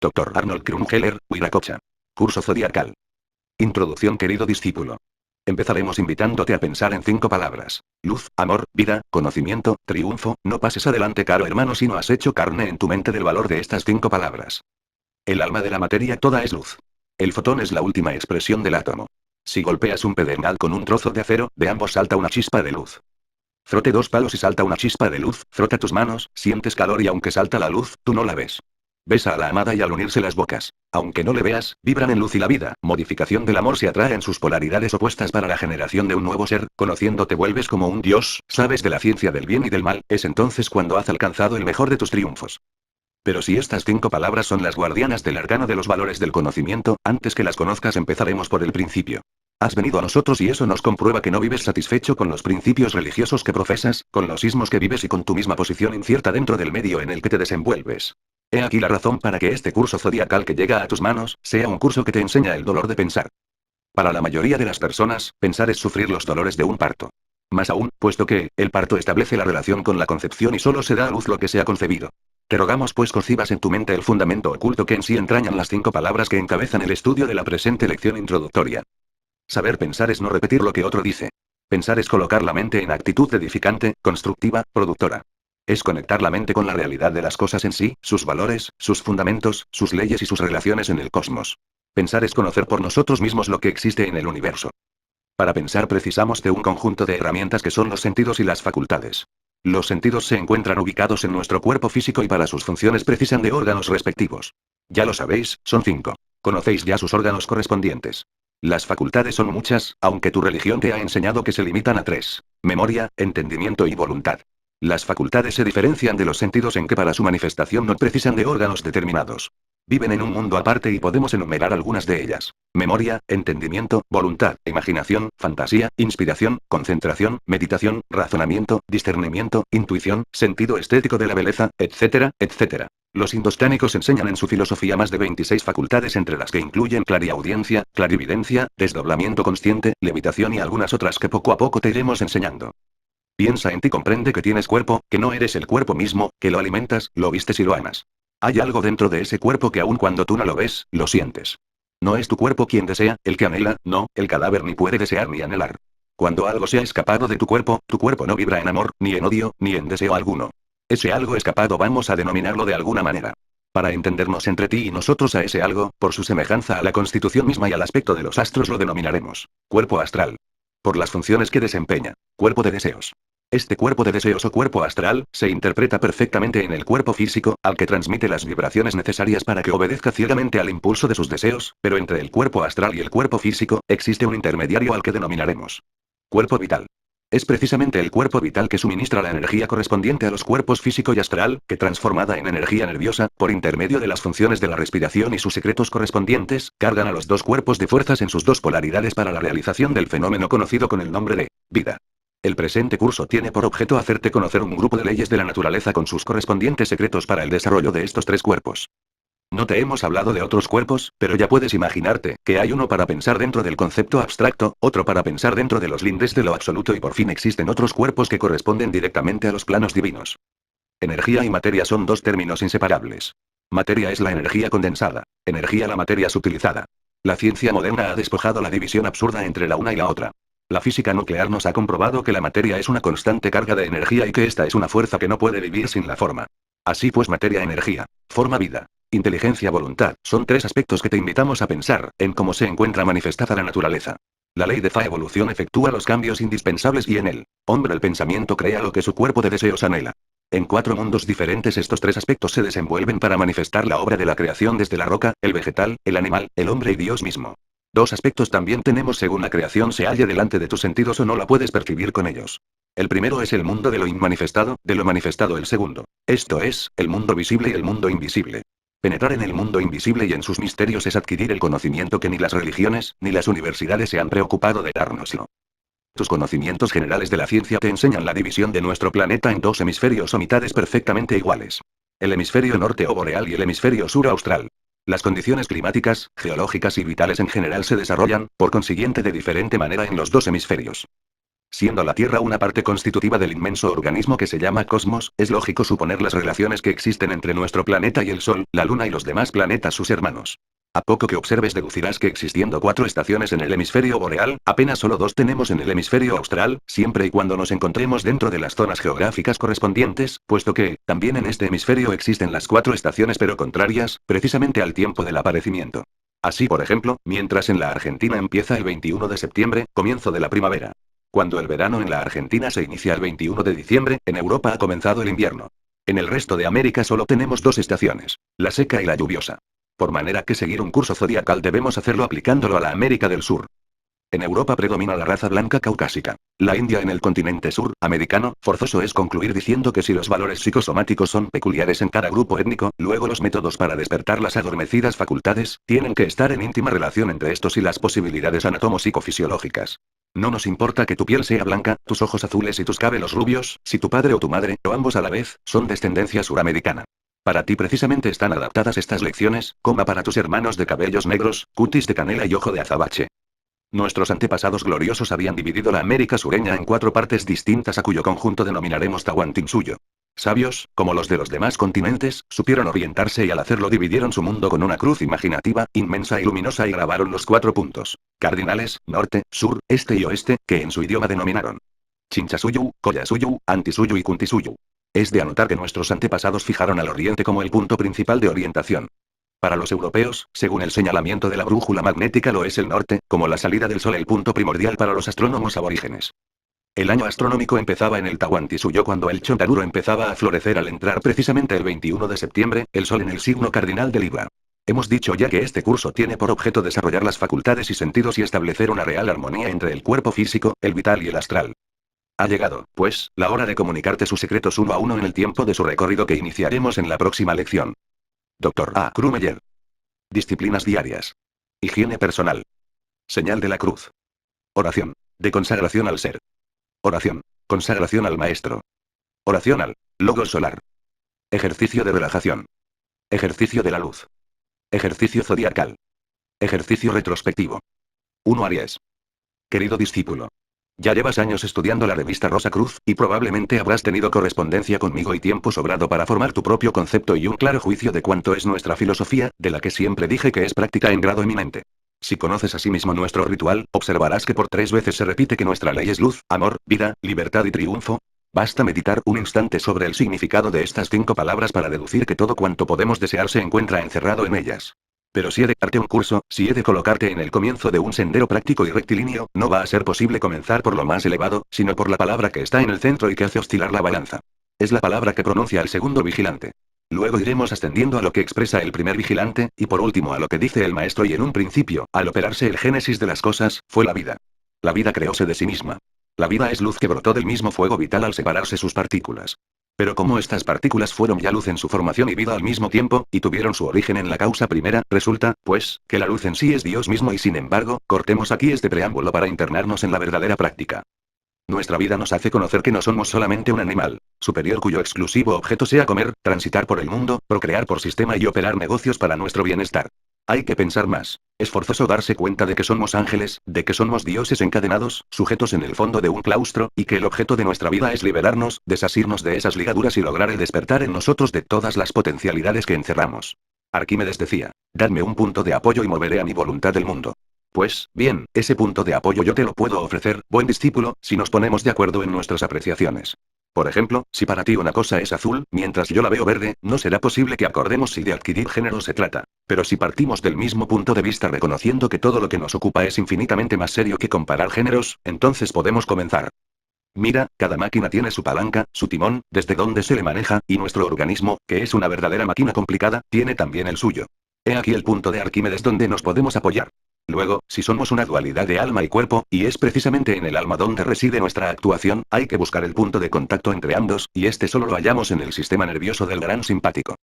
Dr. Arnold Krumheller, Wiracocha. Curso zodiacal. Introducción. Querido discípulo. Empezaremos invitándote a pensar en 5 palabras. Luz, amor, vida, conocimiento, triunfo. No pases adelante, caro hermano, si no has hecho carne en tu mente del valor de estas 5 palabras. El alma de la materia toda es luz. El fotón es la última expresión del átomo. Si golpeas un pedernal con un trozo de acero, de ambos salta una chispa de luz. Frote 2 palos y salta una chispa de luz. Frota tus manos, sientes calor y aunque salta la luz, tú no la ves. Besa a la amada y al unirse las bocas, aunque no le veas, vibran en luz y la vida. Modificación del amor se atrae en sus polaridades opuestas para la generación de un nuevo ser. Conociéndote vuelves como un dios, sabes de la ciencia del bien y del mal. Es entonces cuando has alcanzado el mejor de tus triunfos. Pero si estas 5 palabras son las guardianas del arcano de los valores del conocimiento, antes que las conozcas empezaremos por el principio. Has venido a nosotros y eso nos comprueba que no vives satisfecho con los principios religiosos que profesas, con los ismos que vives y con tu misma posición incierta dentro del medio en el que te desenvuelves. He aquí la razón para que este curso zodiacal que llega a tus manos, sea un curso que te enseña el dolor de pensar. Para la mayoría de las personas, pensar es sufrir los dolores de un parto. Más aún, puesto que, el parto establece la relación con la concepción y solo se da a luz lo que se ha concebido. Te rogamos pues concibas en tu mente el fundamento oculto que en sí entrañan las 5 palabras que encabezan el estudio de la presente lección introductoria. Saber pensar es no repetir lo que otro dice. Pensar es colocar la mente en actitud edificante, constructiva, productora. Es conectar la mente con la realidad de las cosas en sí, sus valores, sus fundamentos, sus leyes y sus relaciones en el cosmos. Pensar es conocer por nosotros mismos lo que existe en el universo. Para pensar precisamos de un conjunto de herramientas que son los sentidos y las facultades. Los sentidos se encuentran ubicados en nuestro cuerpo físico y para sus funciones precisan de órganos respectivos. Ya lo sabéis, son 5. Conocéis ya sus órganos correspondientes. Las facultades son muchas, aunque tu religión te ha enseñado que se limitan a 3. Memoria, entendimiento y voluntad. Las facultades se diferencian de los sentidos en que para su manifestación no precisan de órganos determinados. Viven en un mundo aparte y podemos enumerar algunas de ellas. Memoria, entendimiento, voluntad, imaginación, fantasía, inspiración, concentración, meditación, razonamiento, discernimiento, intuición, sentido estético de la belleza, etcétera, etcétera. Los indostánicos enseñan en su filosofía más de 26 facultades entre las que incluyen clariaudiencia, clarividencia, desdoblamiento consciente, levitación y algunas otras que poco a poco te iremos enseñando. Piensa en ti, comprende que tienes cuerpo, que no eres el cuerpo mismo, que lo alimentas, lo vistes y lo amas. Hay algo dentro de ese cuerpo que aun cuando tú no lo ves, lo sientes. No es tu cuerpo quien desea, el que anhela, no, el cadáver ni puede desear ni anhelar. Cuando algo se ha escapado de tu cuerpo no vibra en amor, ni en odio, ni en deseo alguno. Ese algo escapado vamos a denominarlo de alguna manera. Para entendernos entre ti y nosotros a ese algo, por su semejanza a la constitución misma y al aspecto de los astros lo denominaremos cuerpo astral. Por las funciones que desempeña, cuerpo de deseos. Este cuerpo de deseos o cuerpo astral, se interpreta perfectamente en el cuerpo físico, al que transmite las vibraciones necesarias para que obedezca ciegamente al impulso de sus deseos, pero entre el cuerpo astral y el cuerpo físico, existe un intermediario al que denominaremos cuerpo vital. Es precisamente el cuerpo vital que suministra la energía correspondiente a los cuerpos físico y astral, que transformada en energía nerviosa, por intermedio de las funciones de la respiración y sus secretos correspondientes, cargan a los 2 cuerpos de fuerzas en sus 2 polaridades para la realización del fenómeno conocido con el nombre de vida. El presente curso tiene por objeto hacerte conocer un grupo de leyes de la naturaleza con sus correspondientes secretos para el desarrollo de estos 3 cuerpos. No te hemos hablado de otros cuerpos, pero ya puedes imaginarte que hay uno para pensar dentro del concepto abstracto, otro para pensar dentro de los lindes de lo absoluto y por fin existen otros cuerpos que corresponden directamente a los planos divinos. Energía y materia son 2 términos inseparables. Materia es la energía condensada, energía la materia sutilizada. La ciencia moderna ha despojado la división absurda entre la una y la otra. La física nuclear nos ha comprobado que la materia es una constante carga de energía y que esta es una fuerza que no puede vivir sin la forma. Así pues, materia, energía, forma, vida, inteligencia, voluntad, son 3 aspectos que te invitamos a pensar, en cómo se encuentra manifestada la naturaleza. La ley de fa evolución efectúa los cambios indispensables y en el hombre el pensamiento crea lo que su cuerpo de deseos anhela. En 4 mundos diferentes estos 3 aspectos se desenvuelven para manifestar la obra de la creación desde la roca, el vegetal, el animal, el hombre y Dios mismo. 2 aspectos también tenemos según la creación se halle delante de tus sentidos o no la puedes percibir con ellos. El primero es el mundo de lo inmanifestado, de lo manifestado el segundo. Esto es, el mundo visible y el mundo invisible. Penetrar en el mundo invisible y en sus misterios es adquirir el conocimiento que ni las religiones, ni las universidades se han preocupado de dárnoslo. Tus conocimientos generales de la ciencia te enseñan la división de nuestro planeta en 2 hemisferios o mitades perfectamente iguales. El hemisferio norte o boreal y el hemisferio sur austral. Las condiciones climáticas, geológicas y vitales en general se desarrollan, por consiguiente, de diferente manera en los 2 hemisferios. Siendo la Tierra una parte constitutiva del inmenso organismo que se llama cosmos, es lógico suponer las relaciones que existen entre nuestro planeta y el Sol, la Luna y los demás planetas sus hermanos. A poco que observes deducirás que existiendo 4 estaciones en el hemisferio boreal, apenas solo 2 tenemos en el hemisferio austral, siempre y cuando nos encontremos dentro de las zonas geográficas correspondientes, puesto que, también en este hemisferio existen las 4 estaciones pero contrarias, precisamente al tiempo del aparecimiento. Así por ejemplo, mientras en la Argentina empieza el 21 de septiembre, comienzo de la primavera. Cuando el verano en la Argentina se inicia el 21 de diciembre, en Europa ha comenzado el invierno. En el resto de América solo tenemos 2 estaciones, la seca y la lluviosa. Por manera que seguir un curso zodiacal debemos hacerlo aplicándolo a la América del Sur. En Europa predomina la raza blanca caucásica. La India en el continente sur, americano, forzoso es concluir diciendo que si los valores psicosomáticos son peculiares en cada grupo étnico, luego los métodos para despertar las adormecidas facultades, tienen que estar en íntima relación entre estos y las posibilidades anatomopsicofisiológicas. No nos importa que tu piel sea blanca, tus ojos azules y tus cabellos rubios, si tu padre o tu madre, o ambos a la vez, son descendencia suramericana. Para ti precisamente están adaptadas estas lecciones, como para tus hermanos de cabellos negros, cutis de canela y ojo de azabache. Nuestros antepasados gloriosos habían dividido la América sureña en 4 partes distintas a cuyo conjunto denominaremos Tahuantinsuyo. Sabios, como los de los demás continentes, supieron orientarse y al hacerlo dividieron su mundo con una cruz imaginativa, inmensa y luminosa y grabaron los 4 puntos cardinales, norte, sur, este y oeste, que en su idioma denominaron Chinchasuyu, Collasuyu, Antisuyu y Kuntisuyu. Es de anotar que nuestros antepasados fijaron al oriente como el punto principal de orientación. Para los europeos, según el señalamiento de la brújula magnética lo es el norte, como la salida del sol el punto primordial para los astrónomos aborígenes. El año astronómico empezaba en el Tahuantinsuyo cuando el Chontaduro empezaba a florecer al entrar precisamente el 21 de septiembre, el sol en el signo cardinal de Libra. Hemos dicho ya que este curso tiene por objeto desarrollar las facultades y sentidos y establecer una real armonía entre el cuerpo físico, el vital y el astral. Ha llegado, pues, la hora de comunicarte sus secretos uno a uno en el tiempo de su recorrido que iniciaremos en la próxima lección. Dr. A. Krumeyer. Disciplinas diarias. Higiene personal. Señal de la cruz. Oración. De consagración al ser. Oración. Consagración al maestro. Oración al Logos solar. Ejercicio de relajación. Ejercicio de la luz. Ejercicio zodiacal. Ejercicio retrospectivo. 1 Aries. Querido discípulo. Ya llevas años estudiando la revista Rosa Cruz, y probablemente habrás tenido correspondencia conmigo y tiempo sobrado para formar tu propio concepto y un claro juicio de cuánto es nuestra filosofía, de la que siempre dije que es práctica en grado eminente. Si conoces asimismo nuestro ritual, observarás que por 3 veces se repite que nuestra ley es luz, amor, vida, libertad y triunfo. Basta meditar un instante sobre el significado de estas 5 palabras para deducir que todo cuanto podemos desear se encuentra encerrado en ellas. Pero si he de darte un curso, si he de colocarte en el comienzo de un sendero práctico y rectilíneo, no va a ser posible comenzar por lo más elevado, sino por la palabra que está en el centro y que hace oscilar la balanza. Es la palabra que pronuncia el segundo vigilante. Luego iremos ascendiendo a lo que expresa el primer vigilante, y por último a lo que dice el maestro y en un principio, al operarse el génesis de las cosas, fue la vida. La vida creóse de sí misma. La vida es luz que brotó del mismo fuego vital al separarse sus partículas. Pero como estas partículas fueron ya luz en su formación y vida al mismo tiempo, y tuvieron su origen en la causa primera, resulta, pues, que la luz en sí es Dios mismo y sin embargo, cortemos aquí este preámbulo para internarnos en la verdadera práctica. Nuestra vida nos hace conocer que no somos solamente un animal superior cuyo exclusivo objeto sea comer, transitar por el mundo, procrear por sistema y operar negocios para nuestro bienestar. Hay que pensar más. Es forzoso darse cuenta de que somos ángeles, de que somos dioses encadenados, sujetos en el fondo de un claustro, y que el objeto de nuestra vida es liberarnos, desasirnos de esas ligaduras y lograr el despertar en nosotros de todas las potencialidades que encerramos. Arquímedes decía, dadme un punto de apoyo y moveré a mi voluntad el mundo. Pues, bien, ese punto de apoyo yo te lo puedo ofrecer, buen discípulo, si nos ponemos de acuerdo en nuestras apreciaciones. Por ejemplo, si para ti una cosa es azul, mientras yo la veo verde, no será posible que acordemos si de adquirir género se trata. Pero si partimos del mismo punto de vista reconociendo que todo lo que nos ocupa es infinitamente más serio que comparar géneros, entonces podemos comenzar. Mira, cada máquina tiene su palanca, su timón, desde donde se le maneja, y nuestro organismo, que es una verdadera máquina complicada, tiene también el suyo. He aquí el punto de Arquímedes donde nos podemos apoyar. Luego, si somos una dualidad de alma y cuerpo, y es precisamente en el alma donde reside nuestra actuación, hay que buscar el punto de contacto entre ambos, y este solo lo hallamos en el sistema nervioso del gran simpático.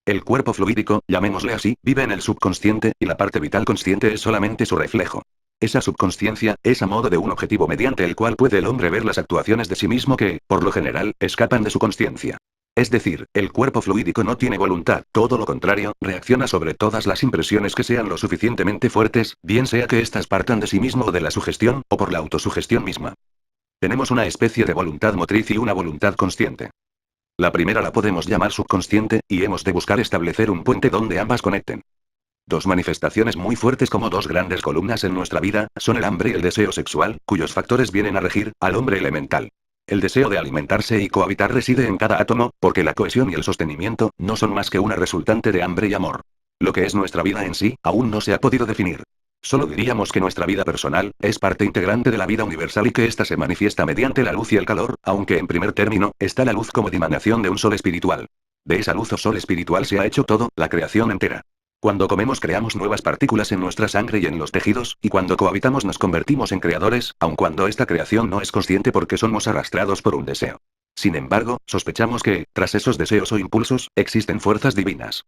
El cuerpo fluídico, llamémosle así, vive en el subconsciente, y la parte vital consciente es solamente su reflejo. Esa subconsciencia, es a modo de un objetivo mediante el cual puede el hombre ver las actuaciones de sí mismo que, por lo general, escapan de su consciencia. Es decir, el cuerpo fluídico no tiene voluntad, todo lo contrario, reacciona sobre todas las impresiones que sean lo suficientemente fuertes, bien sea que éstas partan de sí mismo o de la sugestión, o por la autosugestión misma. Tenemos una especie de voluntad motriz y una voluntad consciente. La primera la podemos llamar subconsciente, y hemos de buscar establecer un puente donde ambas conecten. Dos manifestaciones muy fuertes como dos grandes columnas en nuestra vida, son el hambre y el deseo sexual, cuyos factores vienen a regir al hombre elemental. El deseo de alimentarse y cohabitar reside en cada átomo, porque la cohesión y el sostenimiento no son más que una resultante de hambre y amor. Lo que es nuestra vida en sí, aún no se ha podido definir. Solo diríamos que nuestra vida personal es parte integrante de la vida universal y que ésta se manifiesta mediante la luz y el calor, aunque en primer término, está la luz como dimanación de un sol espiritual. De esa luz o sol espiritual se ha hecho todo, la creación entera. Cuando comemos creamos nuevas partículas en nuestra sangre y en los tejidos, y cuando cohabitamos nos convertimos en creadores, aun cuando esta creación no es consciente porque somos arrastrados por un deseo. Sin embargo, sospechamos que, tras esos deseos o impulsos, existen fuerzas divinas.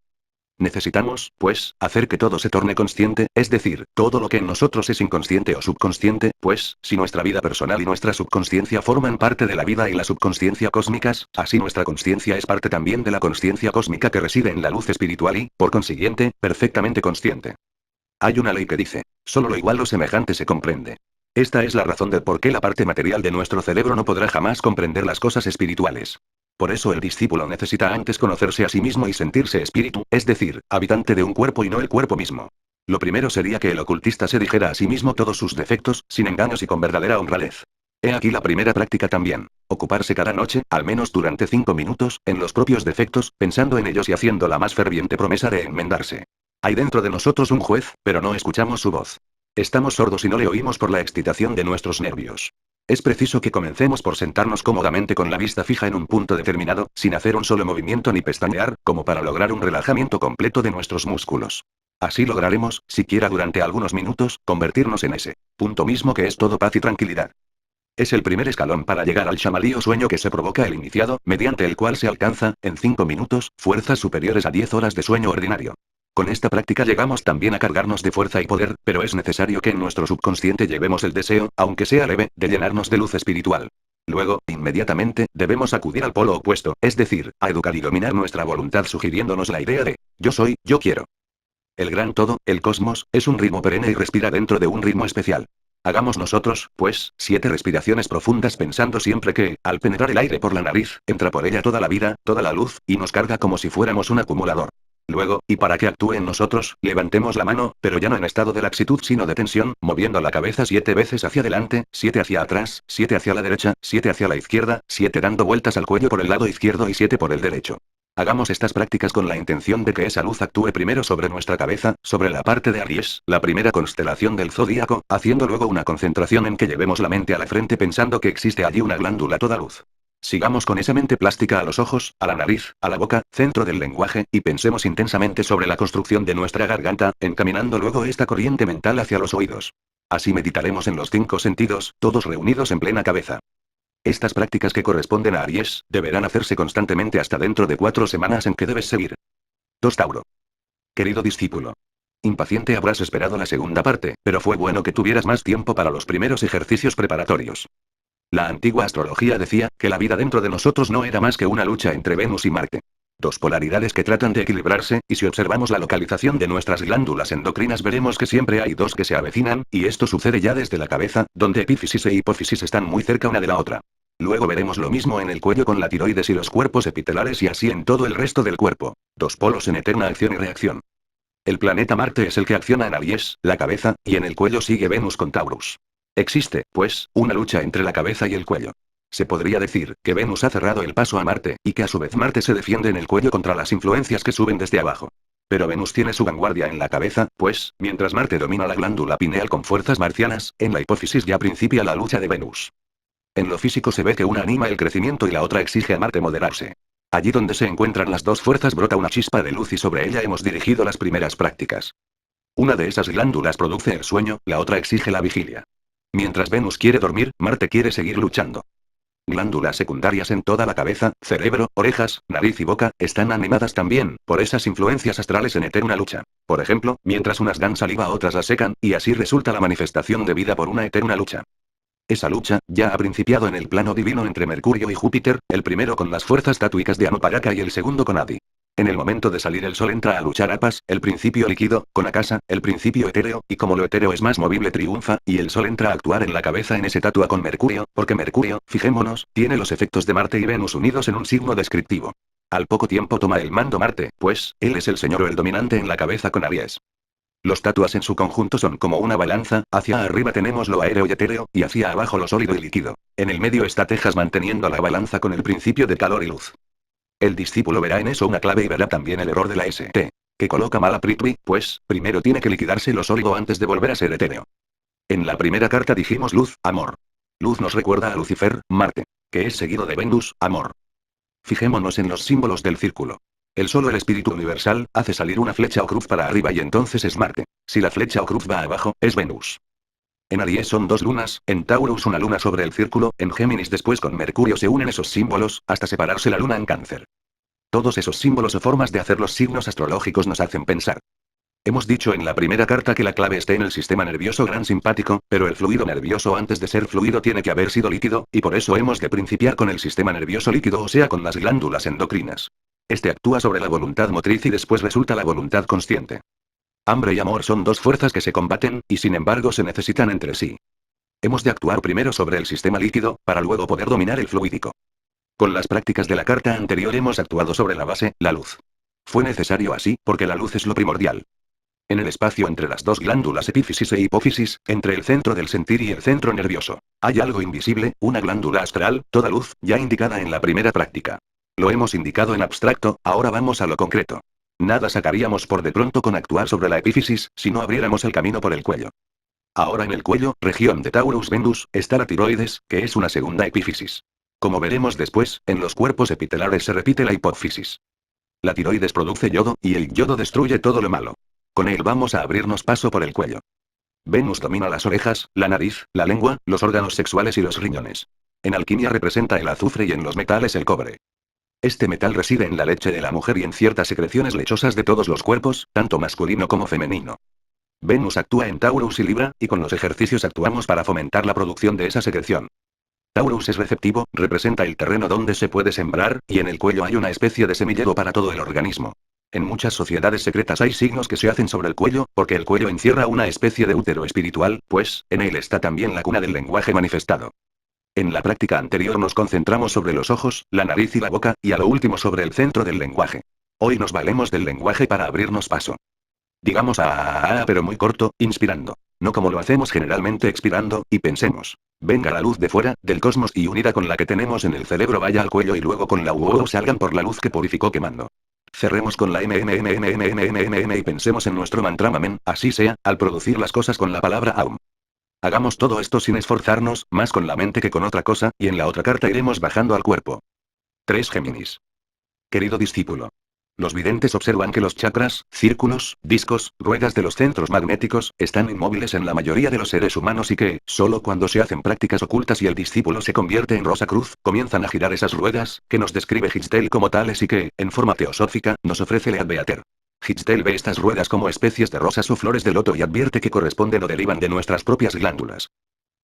Necesitamos, pues, hacer que todo se torne consciente, es decir, todo lo que en nosotros es inconsciente o subconsciente, pues, si nuestra vida personal y nuestra subconsciencia forman parte de la vida y la subconsciencia cósmicas, así nuestra consciencia es parte también de la consciencia cósmica que reside en la luz espiritual y, por consiguiente, perfectamente consciente. Hay una ley que dice, solo lo igual o semejante se comprende. Esta es la razón del por qué la parte material de nuestro cerebro no podrá jamás comprender las cosas espirituales. Por eso el discípulo necesita antes conocerse a sí mismo y sentirse espíritu, es decir, habitante de un cuerpo y no el cuerpo mismo. Lo primero sería que el ocultista se dijera a sí mismo todos sus defectos, sin engaños y con verdadera honradez. He aquí la primera práctica también. Ocuparse cada noche, al menos durante 5 minutos, en los propios defectos, pensando en ellos y haciendo la más ferviente promesa de enmendarse. Hay dentro de nosotros un juez, pero no escuchamos su voz. Estamos sordos y no le oímos por la excitación de nuestros nervios. Es preciso que comencemos por sentarnos cómodamente con la vista fija en un punto determinado, sin hacer un solo movimiento ni pestañear, como para lograr un relajamiento completo de nuestros músculos. Así lograremos, siquiera durante algunos minutos, convertirnos en ese punto mismo que es todo paz y tranquilidad. Es el primer escalón para llegar al shamalí o sueño que se provoca el iniciado, mediante el cual se alcanza, en 5 minutos, fuerzas superiores a 10 horas de sueño ordinario. Con esta práctica llegamos también a cargarnos de fuerza y poder, pero es necesario que en nuestro subconsciente llevemos el deseo, aunque sea leve, de llenarnos de luz espiritual. Luego, inmediatamente, debemos acudir al polo opuesto, es decir, a educar y dominar nuestra voluntad sugiriéndonos la idea de, yo soy, yo quiero. El gran todo, el cosmos, es un ritmo perenne y respira dentro de un ritmo especial. Hagamos nosotros, pues, 7 respiraciones profundas pensando siempre que, al penetrar el aire por la nariz, entra por ella toda la vida, toda la luz, y nos carga como si fuéramos un acumulador. Luego, y para que actúe en nosotros, levantemos la mano, pero ya no en estado de laxitud sino de tensión, moviendo la cabeza 7 veces hacia adelante, 7 hacia atrás, 7 hacia la derecha, 7 hacia la izquierda, 7 dando vueltas al cuello por el lado izquierdo y 7 por el derecho. Hagamos estas prácticas con la intención de que esa luz actúe primero sobre nuestra cabeza, sobre la parte de Aries, la primera constelación del zodíaco, haciendo luego una concentración en que llevemos la mente a la frente pensando que existe allí una glándula toda luz. Sigamos con esa mente plástica a los ojos, a la nariz, a la boca, centro del lenguaje, y pensemos intensamente sobre la construcción de nuestra garganta, encaminando luego esta corriente mental hacia los oídos. Así meditaremos en los 5 sentidos, todos reunidos en plena cabeza. Estas prácticas que corresponden a Aries, deberán hacerse constantemente hasta dentro de 4 semanas en que debes seguir. 2 Tauro. Querido discípulo. Impaciente habrás esperado la segunda parte, pero fue bueno que tuvieras más tiempo para los primeros ejercicios preparatorios. La antigua astrología decía que la vida dentro de nosotros no era más que una lucha entre Venus y Marte. 2 polaridades que tratan de equilibrarse, y si observamos la localización de nuestras glándulas endocrinas veremos que siempre hay 2 que se avecinan, y esto sucede ya desde la cabeza, donde epífisis e hipófisis están muy cerca una de la otra. Luego veremos lo mismo en el cuello con la tiroides y los cuerpos epitelares y así en todo el resto del cuerpo. 2 polos en eterna acción y reacción. El planeta Marte es el que acciona en Aries, la cabeza, y en el cuello sigue Venus con Taurus. Existe, pues, una lucha entre la cabeza y el cuello. Se podría decir que Venus ha cerrado el paso a Marte, y que a su vez Marte se defiende en el cuello contra las influencias que suben desde abajo. Pero Venus tiene su vanguardia en la cabeza, pues, mientras Marte domina la glándula pineal con fuerzas marcianas, en la hipófisis ya principia la lucha de Venus. En lo físico se ve que una anima el crecimiento y la otra exige a Marte moderarse. Allí donde se encuentran las 2 fuerzas brota una chispa de luz y sobre ella hemos dirigido las primeras prácticas. Una de esas glándulas produce el sueño, la otra exige la vigilia. Mientras Venus quiere dormir, Marte quiere seguir luchando. Glándulas secundarias en toda la cabeza, cerebro, orejas, nariz y boca, están animadas también, por esas influencias astrales en eterna lucha. Por ejemplo, mientras unas dan saliva otras la secan, y así resulta la manifestación de vida por una eterna lucha. Esa lucha, ya ha principiado en el plano divino entre Mercurio y Júpiter, el primero con las fuerzas tátuicas de Anuparaka y el segundo con Adi. En el momento de salir el sol entra a luchar Apas, el principio líquido, con Akasa, el principio etéreo, y como lo etéreo es más movible triunfa, y el sol entra a actuar en la cabeza en ese tatua con Mercurio, porque Mercurio, fijémonos, tiene los efectos de Marte y Venus unidos en un signo descriptivo. Al poco tiempo toma el mando Marte, pues, él es el señor o el dominante en la cabeza con Aries. Los tatuas en su conjunto son como una balanza, hacia arriba tenemos lo aéreo y etéreo, y hacia abajo lo sólido y líquido. En el medio está Tejas manteniendo la balanza con el principio de calor y luz. El discípulo verá en eso una clave y verá también el error de la ST, que coloca mal a Prithvi, pues, primero tiene que liquidarse lo sólido antes de volver a ser etéreo. En la primera carta dijimos luz, amor. Luz nos recuerda a Lucifer, Marte, que es seguido de Venus, amor. Fijémonos en los símbolos del círculo. El solo el espíritu universal, hace salir una flecha o cruz para arriba y entonces es Marte. Si la flecha o cruz va abajo, es Venus. En Aries son dos lunas, en Taurus una luna sobre el círculo, en Géminis después con Mercurio se unen esos símbolos, hasta separarse la luna en Cáncer. Todos esos símbolos o formas de hacer los signos astrológicos nos hacen pensar. Hemos dicho en la primera carta que la clave esté en el sistema nervioso gran simpático, pero el fluido nervioso antes de ser fluido tiene que haber sido líquido, y por eso hemos de principiar con el sistema nervioso líquido o sea con las glándulas endocrinas. Este actúa sobre la voluntad motriz y después resulta la voluntad consciente. Hambre y amor son dos fuerzas que se combaten, y sin embargo se necesitan entre sí. Hemos de actuar primero sobre el sistema líquido, para luego poder dominar el fluídico. Con las prácticas de la carta anterior hemos actuado sobre la base, la luz. Fue necesario así, porque la luz es lo primordial. En el espacio entre las dos glándulas epífisis e hipófisis, entre el centro del sentir y el centro nervioso, hay algo invisible, una glándula astral, toda luz, ya indicada en la primera práctica. Lo hemos indicado en abstracto, ahora vamos a lo concreto. Nada sacaríamos por de pronto con actuar sobre la epífisis, si no abriéramos el camino por el cuello. Ahora en el cuello, región de Taurus Venus, está la tiroides, que es una segunda epífisis. Como veremos después, en los cuerpos epitelares se repite la hipófisis. La tiroides produce yodo, y el yodo destruye todo lo malo. Con él vamos a abrirnos paso por el cuello. Venus domina las orejas, la nariz, la lengua, los órganos sexuales y los riñones. En alquimia representa el azufre y en los metales el cobre. Este metal reside en la leche de la mujer y en ciertas secreciones lechosas de todos los cuerpos, tanto masculino como femenino. Venus actúa en Taurus y Libra, y con los ejercicios actuamos para fomentar la producción de esa secreción. Taurus es receptivo, representa el terreno donde se puede sembrar, y en el cuello hay una especie de semillero para todo el organismo. En muchas sociedades secretas hay signos que se hacen sobre el cuello, porque el cuello encierra una especie de útero espiritual, pues, en él está también la cuna del lenguaje manifestado. En la práctica anterior nos concentramos sobre los ojos, la nariz y la boca, y a lo último sobre el centro del lenguaje. Hoy nos valemos del lenguaje para abrirnos paso. Digamos pero muy corto, inspirando. No como lo hacemos generalmente expirando, y pensemos. Venga la luz de fuera, del cosmos y unida con la que tenemos en el cerebro vaya al cuello y luego con la salgan por la luz que purificó quemando. Cerremos con la y pensemos en nuestro mantra Mamen, así sea, al producir las cosas con la palabra Aum. Hagamos todo esto sin esforzarnos, más con la mente que con otra cosa, y en la otra carta iremos bajando al cuerpo. 3 Géminis. Querido discípulo. Los videntes observan que los chakras, círculos, discos, ruedas de los centros magnéticos, están inmóviles en la mayoría de los seres humanos y que, solo cuando se hacen prácticas ocultas y el discípulo se convierte en Rosa Cruz, comienzan a girar esas ruedas, que nos describe Hitztel como tales y que, en forma teosófica, nos ofrece Leadbeater. Hitztel ve estas ruedas como especies de rosas o flores de loto y advierte que corresponden o derivan de nuestras propias glándulas.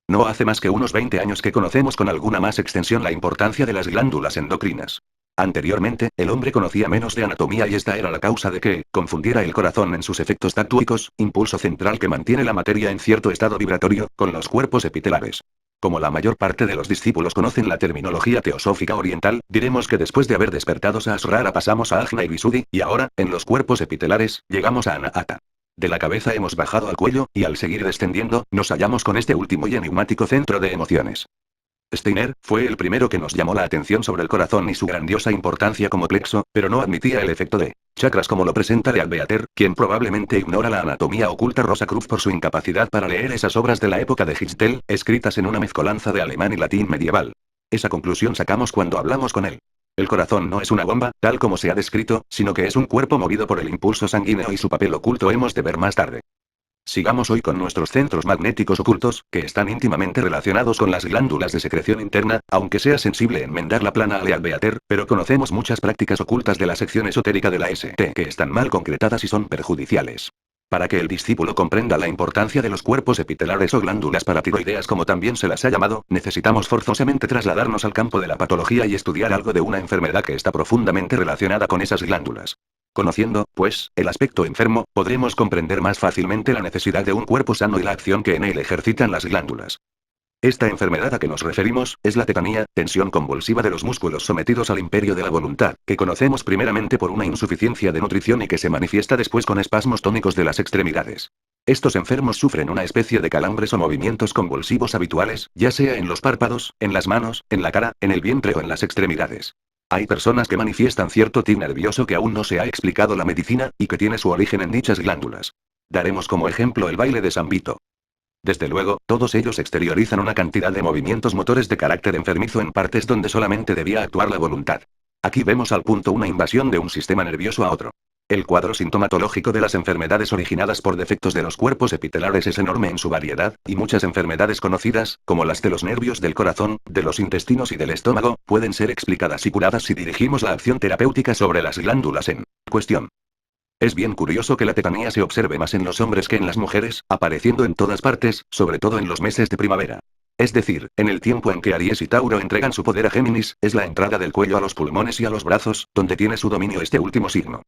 No hace más que unos 20 años que conocemos con alguna más extensión la importancia de las glándulas endocrinas. Anteriormente, el hombre conocía menos de anatomía y esta era la causa de que, confundiera el corazón en sus efectos tactúicos, impulso central que mantiene la materia en cierto estado vibratorio, con los cuerpos epitelares. Como la mayor parte de los discípulos conocen la terminología teosófica oriental, diremos que después de haber despertado Sahasrara pasamos a Ajna y Visuddhi, y ahora, en los cuerpos epitelares, llegamos a Anahata. De la cabeza hemos bajado al cuello, y al seguir descendiendo, nos hallamos con este último y enigmático centro de emociones. Steiner fue el primero que nos llamó la atención sobre el corazón y su grandiosa importancia como plexo, pero no admitía el efecto de chakras como lo presenta Leadbeater, quien probablemente ignora la anatomía oculta Rosa Cruz por su incapacidad para leer esas obras de la época de Hitztel, escritas en una mezcolanza de alemán y latín medieval. Esa conclusión sacamos cuando hablamos con él. El corazón no es una bomba, tal como se ha descrito, sino que es un cuerpo movido por el impulso sanguíneo y su papel oculto hemos de ver más tarde. Sigamos hoy con nuestros centros magnéticos ocultos, que están íntimamente relacionados con las glándulas de secreción interna, aunque sea sensible enmendar la plana a Leadbeater, pero conocemos muchas prácticas ocultas de la sección esotérica de la ST que están mal concretadas y son perjudiciales. Para que el discípulo comprenda la importancia de los cuerpos epitelares o glándulas paratiroideas como también se las ha llamado, necesitamos forzosamente trasladarnos al campo de la patología y estudiar algo de una enfermedad que está profundamente relacionada con esas glándulas. Conociendo, pues, el aspecto enfermo, podremos comprender más fácilmente la necesidad de un cuerpo sano y la acción que en él ejercitan las glándulas. Esta enfermedad a que nos referimos, es la tetanía, tensión convulsiva de los músculos sometidos al imperio de la voluntad, que conocemos primeramente por una insuficiencia de nutrición y que se manifiesta después con espasmos tónicos de las extremidades. Estos enfermos sufren una especie de calambres o movimientos convulsivos habituales, ya sea en los párpados, en las manos, en la cara, en el vientre o en las extremidades. Hay personas que manifiestan cierto tic nervioso que aún no se ha explicado la medicina, y que tiene su origen en dichas glándulas. Daremos como ejemplo el baile de San Vito. Desde luego, todos ellos exteriorizan una cantidad de movimientos motores de carácter enfermizo en partes donde solamente debía actuar la voluntad. Aquí vemos al punto una invasión de un sistema nervioso a otro. El cuadro sintomatológico de las enfermedades originadas por defectos de los cuerpos epitelares es enorme en su variedad, y muchas enfermedades conocidas, como las de los nervios del corazón, de los intestinos y del estómago, pueden ser explicadas y curadas si dirigimos la acción terapéutica sobre las glándulas en cuestión. Es bien curioso que la tetanía se observe más en los hombres que en las mujeres, apareciendo en todas partes, sobre todo en los meses de primavera. Es decir, en el tiempo en que Aries y Tauro entregan su poder a Géminis, es la entrada del cuello a los pulmones y a los brazos, donde tiene su dominio este último signo.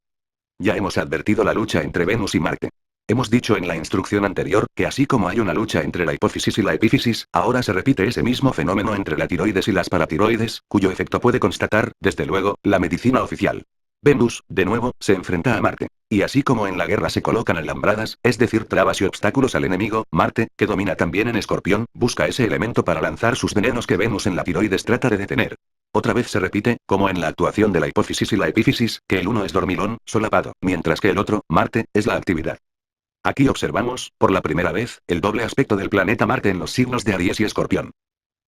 Ya hemos advertido la lucha entre Venus y Marte. Hemos dicho en la instrucción anterior, que así como hay una lucha entre la hipófisis y la epífisis, ahora se repite ese mismo fenómeno entre la tiroides y las paratiroides, cuyo efecto puede constatar, desde luego, la medicina oficial. Venus, de nuevo, se enfrenta a Marte. Y así como en la guerra se colocan alambradas, es decir, trabas y obstáculos al enemigo, Marte, que domina también en Escorpión, busca ese elemento para lanzar sus venenos que Venus en la tiroides trata de detener. Otra vez se repite, como en la actuación de la hipófisis y la epífisis, que el uno es dormilón, solapado, mientras que el otro, Marte, es la actividad. Aquí observamos, por la primera vez, el doble aspecto del planeta Marte en los signos de Aries y Escorpión.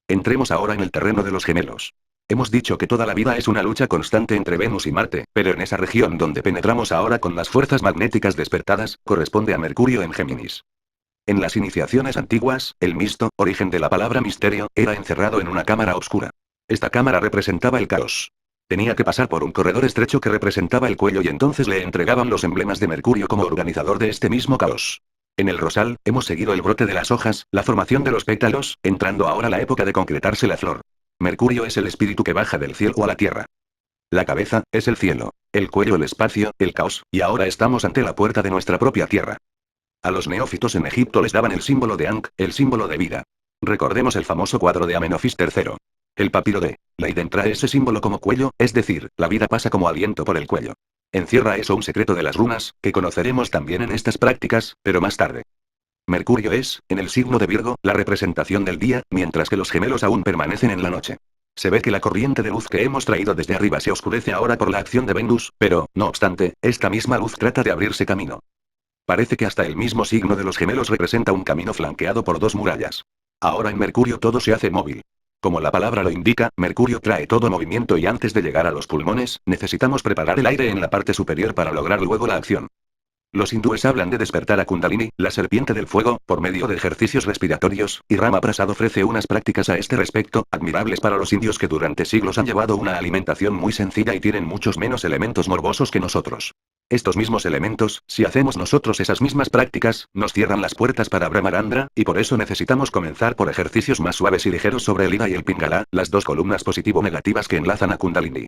Entremos ahora en el terreno de los gemelos. Hemos dicho que toda la vida es una lucha constante entre Venus y Marte, pero en esa región donde penetramos ahora con las fuerzas magnéticas despertadas, corresponde a Mercurio en Géminis. En las iniciaciones antiguas, el misto, origen de la palabra misterio, era encerrado en una cámara oscura. Esta cámara representaba el caos. Tenía que pasar por un corredor estrecho que representaba el cuello y entonces le entregaban los emblemas de Mercurio como organizador de este mismo caos. En el rosal, hemos seguido el brote de las hojas, la formación de los pétalos, entrando ahora la época de concretarse la flor. Mercurio es el espíritu que baja del cielo a la tierra. La cabeza, es el cielo. El cuello el espacio, el caos, y ahora estamos ante la puerta de nuestra propia tierra. A los neófitos en Egipto les daban el símbolo de Ankh, el símbolo de vida. Recordemos el famoso cuadro de Amenofis III. El papiro de Leiden trae ese símbolo como cuello, es decir, la vida pasa como aliento por el cuello. Encierra eso un secreto de las runas, que conoceremos también en estas prácticas, pero más tarde. Mercurio es, en el signo de Virgo, la representación del día, mientras que los gemelos aún permanecen en la noche. Se ve que la corriente de luz que hemos traído desde arriba se oscurece ahora por la acción de Venus, pero, no obstante, esta misma luz trata de abrirse camino. Parece que hasta el mismo signo de los gemelos representa un camino flanqueado por dos murallas. Ahora en Mercurio todo se hace móvil. Como la palabra lo indica, Mercurio trae todo movimiento y antes de llegar a los pulmones, necesitamos preparar el aire en la parte superior para lograr luego la acción. Los hindúes hablan de despertar a Kundalini, la serpiente del fuego, por medio de ejercicios respiratorios, y Rama Prasad ofrece unas prácticas a este respecto, admirables para los indios que durante siglos han llevado una alimentación muy sencilla y tienen muchos menos elementos morbosos que nosotros. Estos mismos elementos, si hacemos nosotros esas mismas prácticas, nos cierran las puertas para Brahmarandra, y por eso necesitamos comenzar por ejercicios más suaves y ligeros sobre el Ida y el Pingala, las dos columnas positivo-negativas que enlazan a Kundalini.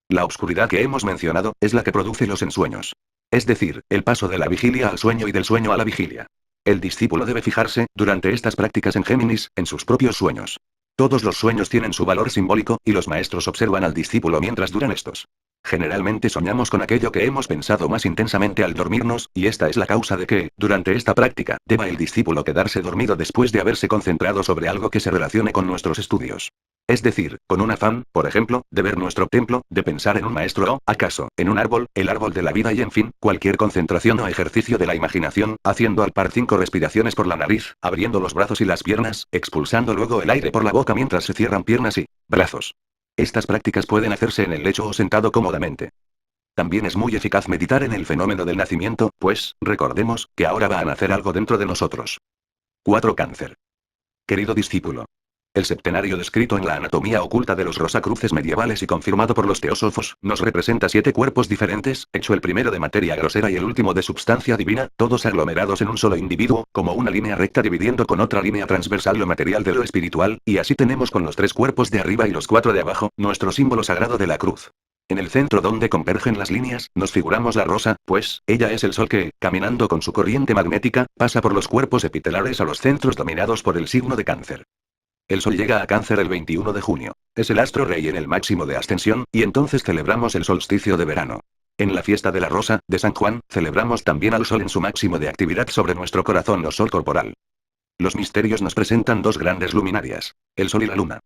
La oscuridad que hemos mencionado, es la que produce los ensueños. Es decir, el paso de la vigilia al sueño y del sueño a la vigilia. El discípulo debe fijarse, durante estas prácticas en Géminis, en sus propios sueños. Todos los sueños tienen su valor simbólico, y los maestros observan al discípulo mientras duran estos. Generalmente soñamos con aquello que hemos pensado más intensamente al dormirnos, y esta es la causa de que, durante esta práctica, deba el discípulo quedarse dormido después de haberse concentrado sobre algo que se relacione con nuestros estudios. Es decir, con un afán, por ejemplo, de ver nuestro templo, de pensar en un maestro o, acaso, en un árbol, el árbol de la vida y en fin, cualquier concentración o ejercicio de la imaginación, haciendo al par 5 respiraciones por la nariz, abriendo los brazos y las piernas, expulsando luego el aire por la boca mientras se cierran piernas y brazos. Estas prácticas pueden hacerse en el lecho o sentado cómodamente. También es muy eficaz meditar en el fenómeno del nacimiento, pues, recordemos, que ahora va a nacer algo dentro de nosotros. 4 Cáncer. Querido discípulo. El septenario descrito en la anatomía oculta de los rosacruces medievales y confirmado por los teósofos, nos representa 7 cuerpos diferentes, hecho el primero de materia grosera y el último de substancia divina, todos aglomerados en un solo individuo, como una línea recta dividiendo con otra línea transversal lo material de lo espiritual, y así tenemos con los 3 cuerpos de arriba y los 4 de abajo, nuestro símbolo sagrado de la cruz. En el centro donde convergen las líneas, nos figuramos la rosa, pues, ella es el sol que, caminando con su corriente magnética, pasa por los cuerpos epitelares a los centros dominados por el signo de Cáncer. El Sol llega a Cáncer el 21 de junio. Es el astro rey en el máximo de ascensión, y entonces celebramos el solsticio de verano. En la fiesta de la Rosa, de San Juan, celebramos también al Sol en su máximo de actividad sobre nuestro corazón o Sol corporal. Los misterios nos presentan 2 grandes luminarias, el Sol y la Luna.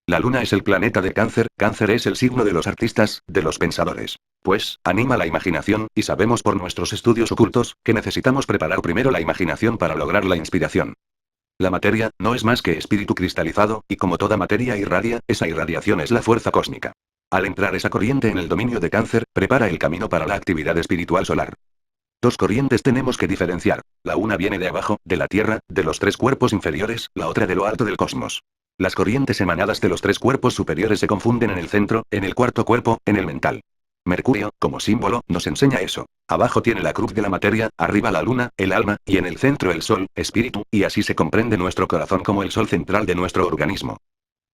La Luna es el planeta de Cáncer, Cáncer es el signo de los artistas, de los pensadores. Pues, anima la imaginación, y sabemos por nuestros estudios ocultos, que necesitamos preparar primero la imaginación para lograr la inspiración. La materia, no es más que espíritu cristalizado, y como toda materia irradia, esa irradiación es la fuerza cósmica. Al entrar esa corriente en el dominio de Cáncer, prepara el camino para la actividad espiritual solar. 2 corrientes tenemos que diferenciar. La una viene de abajo, de la Tierra, de los 3 cuerpos inferiores, la otra de lo alto del cosmos. Las corrientes emanadas de los 3 cuerpos superiores se confunden en el centro, en el cuarto cuerpo, en el mental. Mercurio, como símbolo, nos enseña eso. Abajo tiene la cruz de la materia, arriba la luna, el alma, y en el centro el sol, espíritu, y así se comprende nuestro corazón como el sol central de nuestro organismo.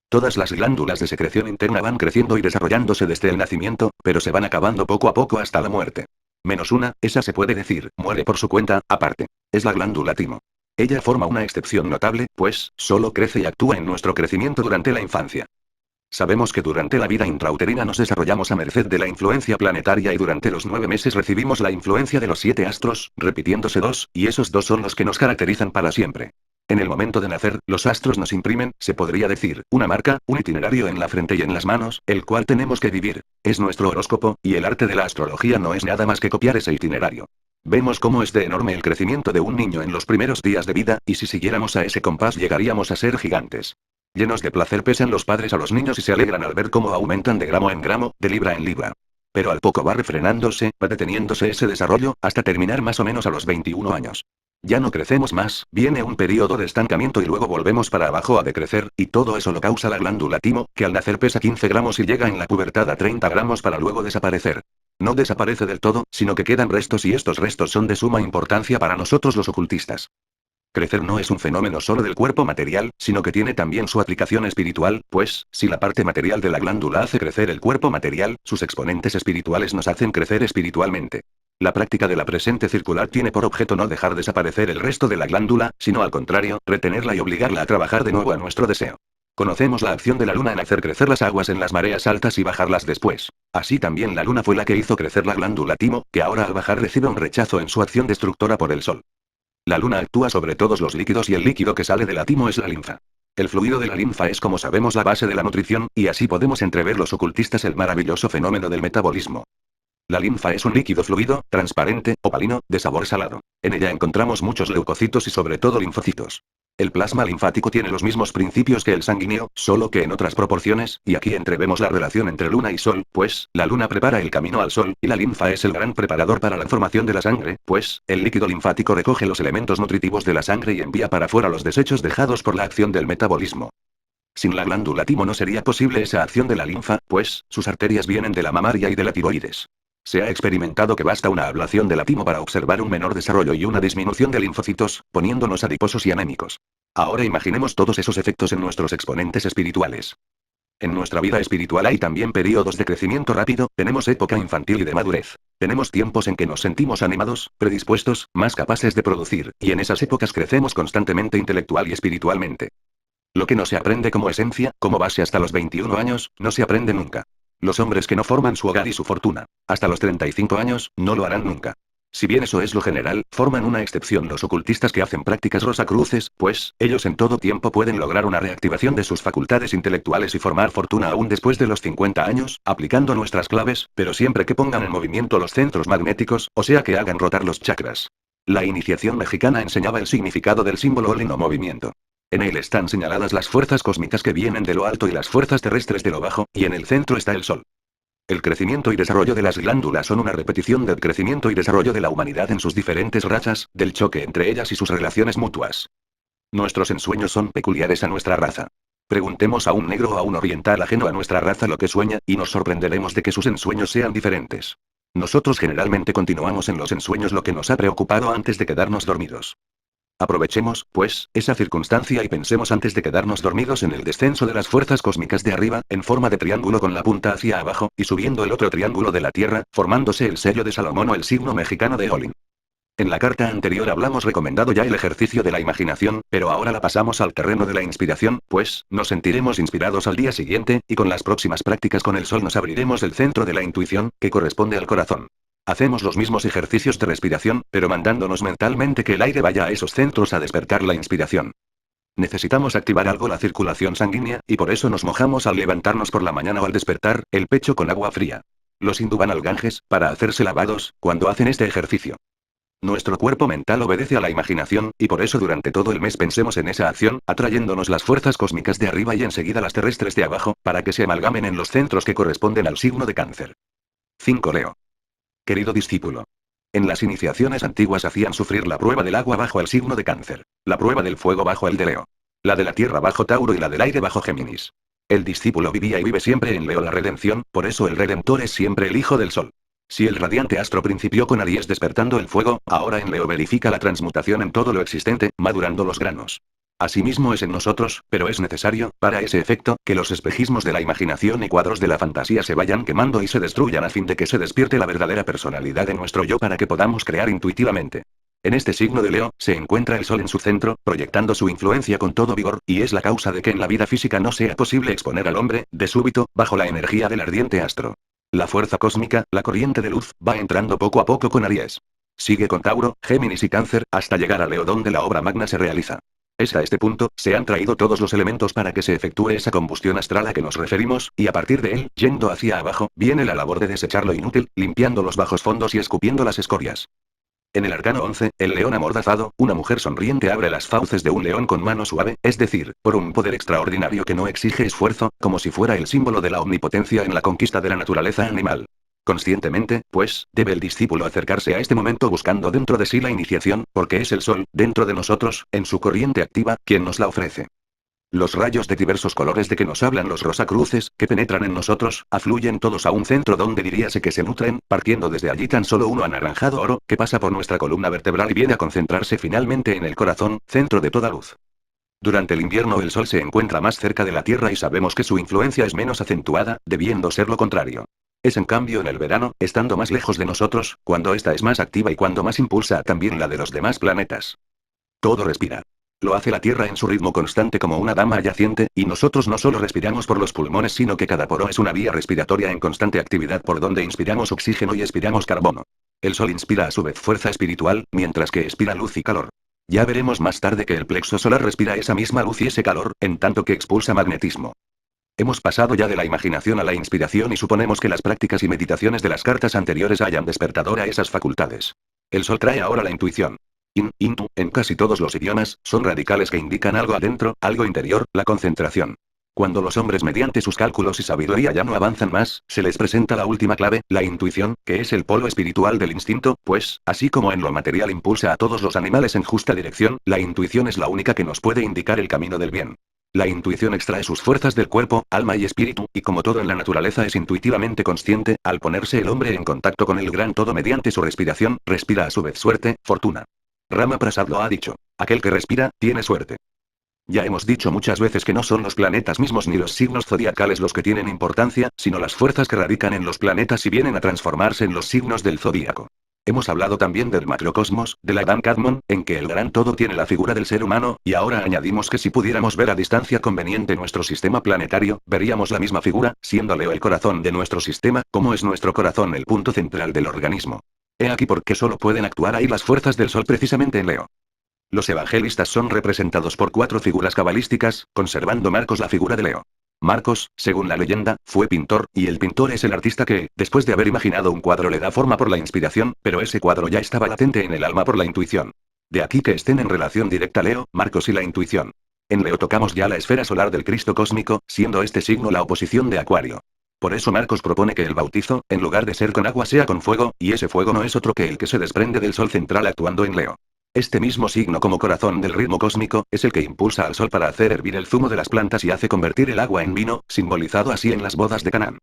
Todas las glándulas de secreción interna van creciendo y desarrollándose desde el nacimiento, pero se van acabando poco a poco hasta la muerte. Menos una, esa se puede decir, muere por su cuenta, aparte. Es la glándula timo. Ella forma una excepción notable, pues, solo crece y actúa en nuestro crecimiento durante la infancia. Sabemos que durante la vida intrauterina nos desarrollamos a merced de la influencia planetaria y durante los 9 meses recibimos la influencia de los 7 astros, repitiéndose 2, y esos 2 son los que nos caracterizan para siempre. En el momento de nacer, los astros nos imprimen, se podría decir, una marca, un itinerario en la frente y en las manos, el cual tenemos que vivir. Es nuestro horóscopo, y el arte de la astrología no es nada más que copiar ese itinerario. Vemos cómo es de enorme el crecimiento de un niño en los primeros días de vida, y si siguiéramos a ese compás llegaríamos a ser gigantes. Llenos de placer pesan los padres a los niños y se alegran al ver cómo aumentan de gramo en gramo, de libra en libra. Pero al poco va refrenándose, va deteniéndose ese desarrollo, hasta terminar más o menos a los 21 años. Ya no crecemos más, viene un periodo de estancamiento y luego volvemos para abajo a decrecer, y todo eso lo causa la glándula timo, que al nacer pesa 15 gramos y llega en la pubertad a 30 gramos para luego desaparecer. No desaparece del todo, sino que quedan restos y estos restos son de suma importancia para nosotros los ocultistas. Crecer no es un fenómeno solo del cuerpo material, sino que tiene también su aplicación espiritual, pues, si la parte material de la glándula hace crecer el cuerpo material, sus exponentes espirituales nos hacen crecer espiritualmente. La práctica de la presente circular tiene por objeto no dejar desaparecer el resto de la glándula, sino al contrario, retenerla y obligarla a trabajar de nuevo a nuestro deseo. Conocemos la acción de la luna en hacer crecer las aguas en las mareas altas y bajarlas después. Así también la luna fue la que hizo crecer la glándula timo, que ahora al bajar recibe un rechazo en su acción destructora por el sol. La luna actúa sobre todos los líquidos y el líquido que sale de la timo es la linfa. El fluido de la linfa es como sabemos la base de la nutrición, y así podemos entrever los ocultistas el maravilloso fenómeno del metabolismo. La linfa es un líquido fluido, transparente, opalino, de sabor salado. En ella encontramos muchos leucocitos y sobre todo linfocitos. El plasma linfático tiene los mismos principios que el sanguíneo, solo que en otras proporciones, y aquí entrevemos la relación entre luna y sol, pues, la luna prepara el camino al sol, y la linfa es el gran preparador para la formación de la sangre, pues, el líquido linfático recoge los elementos nutritivos de la sangre y envía para fuera los desechos dejados por la acción del metabolismo. Sin la glándula timo no sería posible esa acción de la linfa, pues, sus arterias vienen de la mamaria y de la tiroides. Se ha experimentado que basta una ablación de la timo para observar un menor desarrollo y una disminución de linfocitos, poniéndonos adiposos y anémicos. Ahora imaginemos todos esos efectos en nuestros exponentes espirituales. En nuestra vida espiritual hay también periodos de crecimiento rápido, tenemos época infantil y de madurez. Tenemos tiempos en que nos sentimos animados, predispuestos, más capaces de producir, y en esas épocas crecemos constantemente intelectual y espiritualmente. Lo que no se aprende como esencia, como base hasta los 21 años, no se aprende nunca. Los hombres que no forman su hogar y su fortuna, hasta los 35 años, no lo harán nunca. Si bien eso es lo general, forman una excepción los ocultistas que hacen prácticas rosacruces, pues, ellos en todo tiempo pueden lograr una reactivación de sus facultades intelectuales y formar fortuna aún después de los 50 años, aplicando nuestras claves, pero siempre que pongan en movimiento los centros magnéticos, o sea que hagan rotar los chakras. La iniciación mexicana enseñaba el significado del símbolo Olin o movimiento. En él están señaladas las fuerzas cósmicas que vienen de lo alto y las fuerzas terrestres de lo bajo, y en el centro está el sol. El crecimiento y desarrollo de las glándulas son una repetición del crecimiento y desarrollo de la humanidad en sus diferentes razas, del choque entre ellas y sus relaciones mutuas. Nuestros ensueños son peculiares a nuestra raza. Preguntemos a un negro o a un oriental ajeno a nuestra raza lo que sueña, y nos sorprenderemos de que sus ensueños sean diferentes. Nosotros generalmente continuamos en los ensueños lo que nos ha preocupado antes de quedarnos dormidos. Aprovechemos, pues, esa circunstancia y pensemos antes de quedarnos dormidos en el descenso de las fuerzas cósmicas de arriba, en forma de triángulo con la punta hacia abajo, y subiendo el otro triángulo de la Tierra, formándose el sello de Salomón o el signo mexicano de Olin. En la carta anterior hablamos recomendado ya el ejercicio de la imaginación, pero ahora la pasamos al terreno de la inspiración, pues, nos sentiremos inspirados al día siguiente, y con las próximas prácticas con el sol nos abriremos el centro de la intuición, que corresponde al corazón. Hacemos los mismos ejercicios de respiración, pero mandándonos mentalmente que el aire vaya a esos centros a despertar la inspiración. Necesitamos activar algo la circulación sanguínea, y por eso nos mojamos al levantarnos por la mañana o al despertar, el pecho con agua fría. Los hindú van al Ganges, para hacerse lavados, cuando hacen este ejercicio. Nuestro cuerpo mental obedece a la imaginación, y por eso durante todo el mes pensemos en esa acción, atrayéndonos las fuerzas cósmicas de arriba y enseguida las terrestres de abajo, para que se amalgamen en los centros que corresponden al signo de Cáncer. 5 Leo. Querido discípulo. En las iniciaciones antiguas hacían sufrir la prueba del agua bajo el signo de Cáncer, la prueba del fuego bajo el de Leo, la de la tierra bajo Tauro y la del aire bajo Géminis. El discípulo vivía y vive siempre en Leo la redención, por eso el Redentor es siempre el Hijo del Sol. Si el radiante astro principió con Aries despertando el fuego, ahora en Leo verifica la transmutación en todo lo existente, madurando los granos. Asimismo es en nosotros, pero es necesario, para ese efecto, que los espejismos de la imaginación y cuadros de la fantasía se vayan quemando y se destruyan a fin de que se despierte la verdadera personalidad de nuestro yo para que podamos crear intuitivamente. En este signo de Leo, se encuentra el Sol en su centro, proyectando su influencia con todo vigor, y es la causa de que en la vida física no sea posible exponer al hombre, de súbito, bajo la energía del ardiente astro. La fuerza cósmica, la corriente de luz, va entrando poco a poco con Aries. Sigue con Tauro, Géminis y Cáncer, hasta llegar a Leo donde la obra magna se realiza. Es a este punto, se han traído todos los elementos para que se efectúe esa combustión astral a que nos referimos, y a partir de él, yendo hacia abajo, viene la labor de desechar lo inútil, limpiando los bajos fondos y escupiendo las escorias. En el arcano 11, el león amordazado, una mujer sonriente abre las fauces de un león con mano suave, es decir, por un poder extraordinario que no exige esfuerzo, como si fuera el símbolo de la omnipotencia en la conquista de la naturaleza animal. Conscientemente, pues, debe el discípulo acercarse a este momento buscando dentro de sí la iniciación, porque es el sol, dentro de nosotros, en su corriente activa, quien nos la ofrece. Los rayos de diversos colores de que nos hablan los rosacruces, que penetran en nosotros, afluyen todos a un centro donde diríase que se nutren, partiendo desde allí tan solo uno anaranjado oro, que pasa por nuestra columna vertebral y viene a concentrarse finalmente en el corazón, centro de toda luz. Durante el invierno el sol se encuentra más cerca de la Tierra y sabemos que su influencia es menos acentuada, debiendo ser lo contrario. Es en cambio en el verano, estando más lejos de nosotros, cuando ésta es más activa y cuando más impulsa también la de los demás planetas. Todo respira. Lo hace la Tierra en su ritmo constante como una dama yaciente, y nosotros no solo respiramos por los pulmones sino que cada poro es una vía respiratoria en constante actividad por donde inspiramos oxígeno y expiramos carbono. El Sol inspira a su vez fuerza espiritual, mientras que expira luz y calor. Ya veremos más tarde que el plexo solar respira esa misma luz y ese calor, en tanto que expulsa magnetismo. Hemos pasado ya de la imaginación a la inspiración y suponemos que las prácticas y meditaciones de las cartas anteriores hayan despertado a esas facultades. El Sol trae ahora la intuición. Intu, en casi todos los idiomas, son radicales que indican algo adentro, algo interior, la concentración. Cuando los hombres mediante sus cálculos y sabiduría ya no avanzan más, se les presenta la última clave, la intuición, que es el polo espiritual del instinto, pues, así como en lo material impulsa a todos los animales en justa dirección, la intuición es la única que nos puede indicar el camino del bien. La intuición extrae sus fuerzas del cuerpo, alma y espíritu, y como todo en la naturaleza es intuitivamente consciente, al ponerse el hombre en contacto con el gran todo mediante su respiración, respira a su vez suerte, fortuna. Rama Prasad lo ha dicho. Aquel que respira, tiene suerte. Ya hemos dicho muchas veces que no son los planetas mismos ni los signos zodiacales los que tienen importancia, sino las fuerzas que radican en los planetas y vienen a transformarse en los signos del zodíaco. Hemos hablado también del macrocosmos, de la Adam Kadmon, en que el gran todo tiene la figura del ser humano, y ahora añadimos que si pudiéramos ver a distancia conveniente nuestro sistema planetario, veríamos la misma figura, siendo Leo el corazón de nuestro sistema, como es nuestro corazón el punto central del organismo. He aquí por qué solo pueden actuar ahí las fuerzas del Sol precisamente en Leo. Los evangelistas son representados por 4 figuras cabalísticas, conservando Marcos la figura de Leo. Marcos, según la leyenda, fue pintor, y el pintor es el artista que, después de haber imaginado un cuadro le da forma por la inspiración, pero ese cuadro ya estaba latente en el alma por la intuición. De aquí que estén en relación directa Leo, Marcos y la intuición. En Leo tocamos ya la esfera solar del Cristo cósmico, siendo este signo la oposición de Acuario. Por eso Marcos propone que el bautizo, en lugar de ser con agua sea con fuego, y ese fuego no es otro que el que se desprende del Sol central actuando en Leo. Este mismo signo como corazón del ritmo cósmico, es el que impulsa al sol para hacer hervir el zumo de las plantas y hace convertir el agua en vino, simbolizado así en las bodas de Canaán.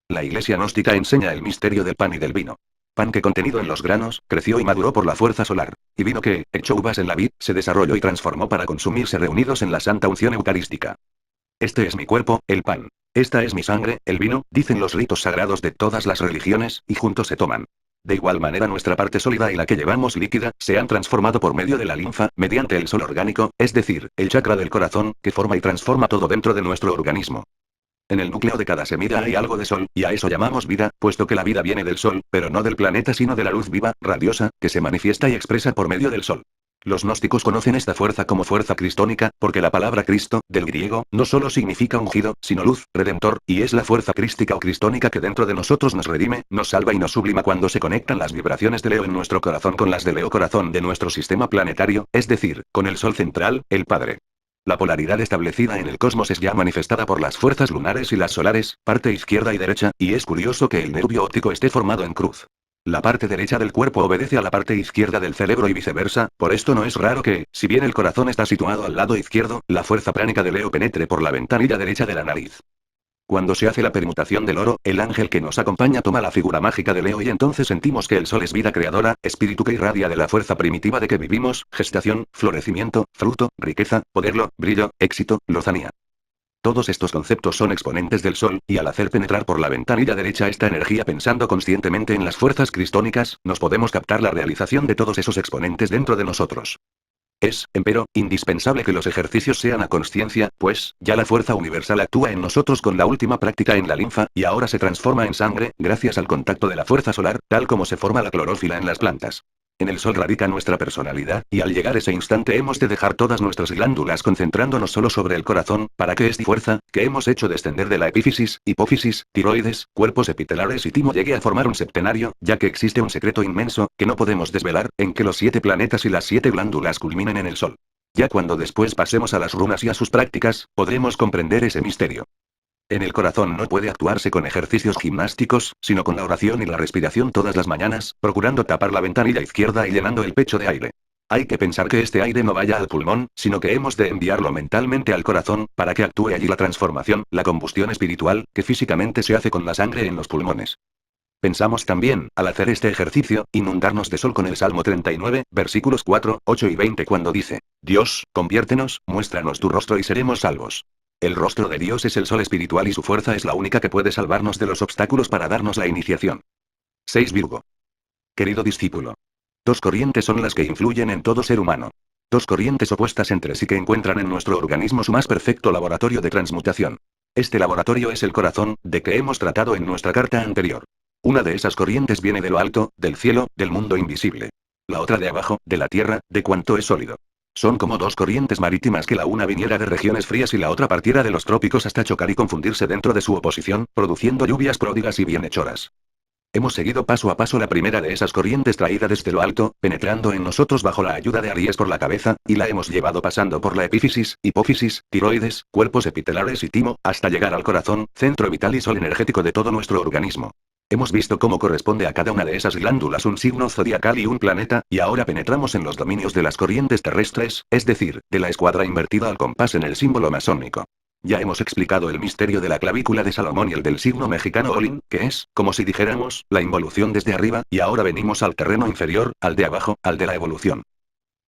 La iglesia gnóstica enseña el misterio del pan y del vino. Pan que contenido en los granos, creció y maduró por la fuerza solar. Y vino que, hecho uvas en la vid, se desarrolló y transformó para consumirse reunidos en la santa unción eucarística. Este es mi cuerpo, el pan. Esta es mi sangre, el vino, dicen los ritos sagrados de todas las religiones, y juntos se toman. De igual manera nuestra parte sólida y la que llevamos líquida, se han transformado por medio de la linfa, mediante el sol orgánico, es decir, el chakra del corazón, que forma y transforma todo dentro de nuestro organismo. En el núcleo de cada semilla hay algo de sol, y a eso llamamos vida, puesto que la vida viene del sol, pero no del planeta sino de la luz viva, radiosa, que se manifiesta y expresa por medio del sol. Los gnósticos conocen esta fuerza como fuerza cristónica, porque la palabra Cristo, del griego, no solo significa ungido, sino luz, redentor, y es la fuerza crística o cristónica que dentro de nosotros nos redime, nos salva y nos sublima cuando se conectan las vibraciones de Leo en nuestro corazón con las de Leo corazón de nuestro sistema planetario, es decir, con el Sol central, el Padre. La polaridad establecida en el cosmos es ya manifestada por las fuerzas lunares y las solares, parte izquierda y derecha, y es curioso que el nervio óptico esté formado en cruz. La parte derecha del cuerpo obedece a la parte izquierda del cerebro y viceversa, por esto no es raro que, si bien el corazón está situado al lado izquierdo, la fuerza pránica de Leo penetre por la ventanilla derecha de la nariz. Cuando se hace la permutación del oro, el ángel que nos acompaña toma la figura mágica de Leo y entonces sentimos que el sol es vida creadora, espíritu que irradia de la fuerza primitiva de que vivimos, gestación, florecimiento, fruto, riqueza, poderlo, brillo, éxito, lozanía. Todos estos conceptos son exponentes del sol, y al hacer penetrar por la ventanilla derecha esta energía pensando conscientemente en las fuerzas cristónicas, nos podemos captar la realización de todos esos exponentes dentro de nosotros. Es, empero, indispensable que los ejercicios sean a conciencia, pues, ya la fuerza universal actúa en nosotros con la última práctica en la linfa, y ahora se transforma en sangre, gracias al contacto de la fuerza solar, tal como se forma la clorófila en las plantas. En el sol radica nuestra personalidad, y al llegar ese instante hemos de dejar todas nuestras glándulas concentrándonos solo sobre el corazón, para que esta fuerza, que hemos hecho descender de la epífisis, hipófisis, tiroides, cuerpos epitelares y timo llegue a formar un septenario, ya que existe un secreto inmenso, que no podemos desvelar, en que los 7 planetas y las 7 glándulas culminen en el sol. Ya cuando después pasemos a las runas y a sus prácticas, podremos comprender ese misterio. En el corazón no puede actuarse con ejercicios gimnásticos, sino con la oración y la respiración todas las mañanas, procurando tapar la ventanilla izquierda y llenando el pecho de aire. Hay que pensar que este aire no vaya al pulmón, sino que hemos de enviarlo mentalmente al corazón, para que actúe allí la transformación, la combustión espiritual, que físicamente se hace con la sangre en los pulmones. Pensamos también, al hacer este ejercicio, inundarnos de sol con el Salmo 39, versículos 4, 8 y 20 cuando dice: Dios, conviértenos, muéstranos tu rostro y seremos salvos. El rostro de Dios es el sol espiritual y su fuerza es la única que puede salvarnos de los obstáculos para darnos la iniciación. 6 Virgo. Querido discípulo. 2 corrientes son las que influyen en todo ser humano. 2 corrientes opuestas entre sí que encuentran en nuestro organismo su más perfecto laboratorio de transmutación. Este laboratorio es el corazón, de que hemos tratado en nuestra carta anterior. Una de esas corrientes viene de lo alto, del cielo, del mundo invisible. La otra de abajo, de la tierra, de cuanto es sólido. Son como 2 corrientes marítimas que la una viniera de regiones frías y la otra partiera de los trópicos hasta chocar y confundirse dentro de su oposición, produciendo lluvias pródigas y bienhechoras. Hemos seguido paso a paso la primera de esas corrientes traída desde lo alto, penetrando en nosotros bajo la ayuda de Aries por la cabeza, y la hemos llevado pasando por la epífisis, hipófisis, tiroides, cuerpos epitelares y timo, hasta llegar al corazón, centro vital y sol energético de todo nuestro organismo. Hemos visto cómo corresponde a cada una de esas glándulas un signo zodiacal y un planeta, y ahora penetramos en los dominios de las corrientes terrestres, es decir, de la escuadra invertida al compás en el símbolo masónico. Ya hemos explicado el misterio de la clavícula de Salomón y el del signo mexicano Olin, que es, como si dijéramos, la involución desde arriba, y ahora venimos al terreno inferior, al de abajo, al de la evolución.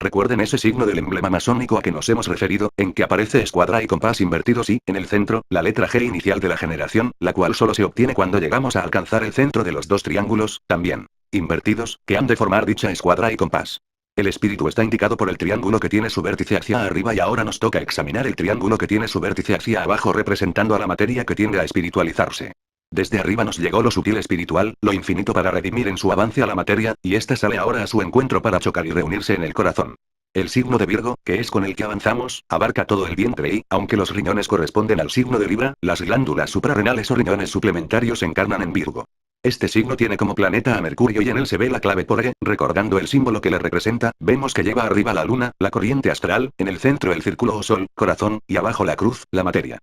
Recuerden ese signo del emblema masónico a que nos hemos referido, en que aparece escuadra y compás invertidos y, en el centro, la letra G inicial de la generación, la cual solo se obtiene cuando llegamos a alcanzar el centro de los 2 triángulos, también invertidos, que han de formar dicha escuadra y compás. El espíritu está indicado por el triángulo que tiene su vértice hacia arriba y ahora nos toca examinar el triángulo que tiene su vértice hacia abajo representando a la materia que tiende a espiritualizarse. Desde arriba nos llegó lo sutil espiritual, lo infinito para redimir en su avance a la materia, y ésta sale ahora a su encuentro para chocar y reunirse en el corazón. El signo de Virgo, que es con el que avanzamos, abarca todo el vientre y, aunque los riñones corresponden al signo de Libra, las glándulas suprarrenales o riñones suplementarios encarnan en Virgo. Este signo tiene como planeta a Mercurio y en él se ve la clave por E, recordando el símbolo que le representa, vemos que lleva arriba la luna, la corriente astral, en el centro el círculo o sol, corazón, y abajo la cruz, la materia.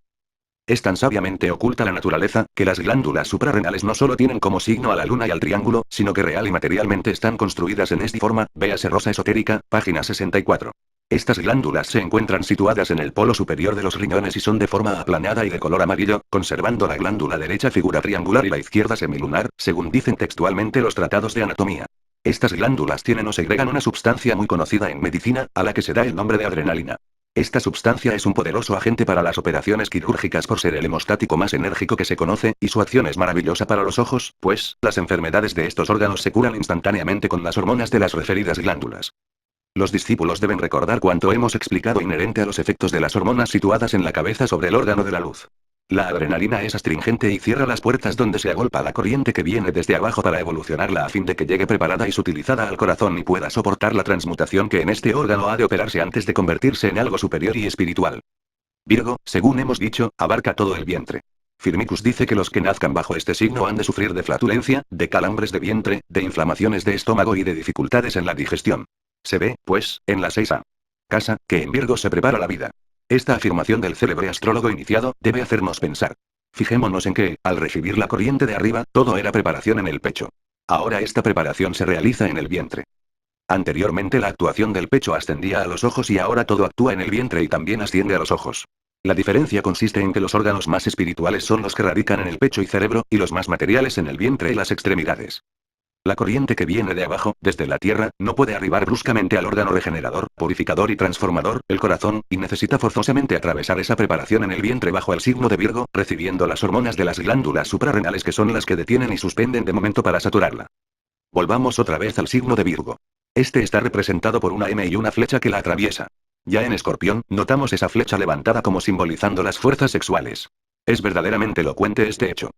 Es tan sabiamente oculta la naturaleza, que las glándulas suprarrenales no solo tienen como signo a la luna y al triángulo, sino que real y materialmente están construidas en esta forma, véase Rosa Esotérica, página 64. Estas glándulas se encuentran situadas en el polo superior de los riñones y son de forma aplanada y de color amarillo, conservando la glándula derecha figura triangular y la izquierda semilunar, según dicen textualmente los tratados de anatomía. Estas glándulas tienen o segregan una sustancia muy conocida en medicina, a la que se da el nombre de adrenalina. Esta sustancia es un poderoso agente para las operaciones quirúrgicas por ser el hemostático más enérgico que se conoce, y su acción es maravillosa para los ojos, pues, las enfermedades de estos órganos se curan instantáneamente con las hormonas de las referidas glándulas. Los discípulos deben recordar cuanto hemos explicado inherente a los efectos de las hormonas situadas en la cabeza sobre el órgano de la luz. La adrenalina es astringente y cierra las puertas donde se agolpa la corriente que viene desde abajo para evolucionarla a fin de que llegue preparada y sutilizada al corazón y pueda soportar la transmutación que en este órgano ha de operarse antes de convertirse en algo superior y espiritual. Virgo, según hemos dicho, abarca todo el vientre. Firmicus dice que los que nazcan bajo este signo han de sufrir de flatulencia, de calambres de vientre, de inflamaciones de estómago y de dificultades en la digestión. Se ve, pues, en la 6a casa, que en Virgo se prepara la vida. Esta afirmación del célebre astrólogo iniciado, debe hacernos pensar. Fijémonos en que, al recibir la corriente de arriba, todo era preparación en el pecho. Ahora esta preparación se realiza en el vientre. Anteriormente la actuación del pecho ascendía a los ojos y ahora todo actúa en el vientre y también asciende a los ojos. La diferencia consiste en que los órganos más espirituales son los que radican en el pecho y cerebro, y los más materiales en el vientre y las extremidades. La corriente que viene de abajo, desde la tierra, no puede arribar bruscamente al órgano regenerador, purificador y transformador, el corazón, y necesita forzosamente atravesar esa preparación en el vientre bajo el signo de Virgo, recibiendo las hormonas de las glándulas suprarrenales que son las que detienen y suspenden de momento para saturarla. Volvamos otra vez al signo de Virgo. Este está representado por una M y una flecha que la atraviesa. Ya en Escorpión, notamos esa flecha levantada como simbolizando las fuerzas sexuales. Es verdaderamente elocuente este hecho.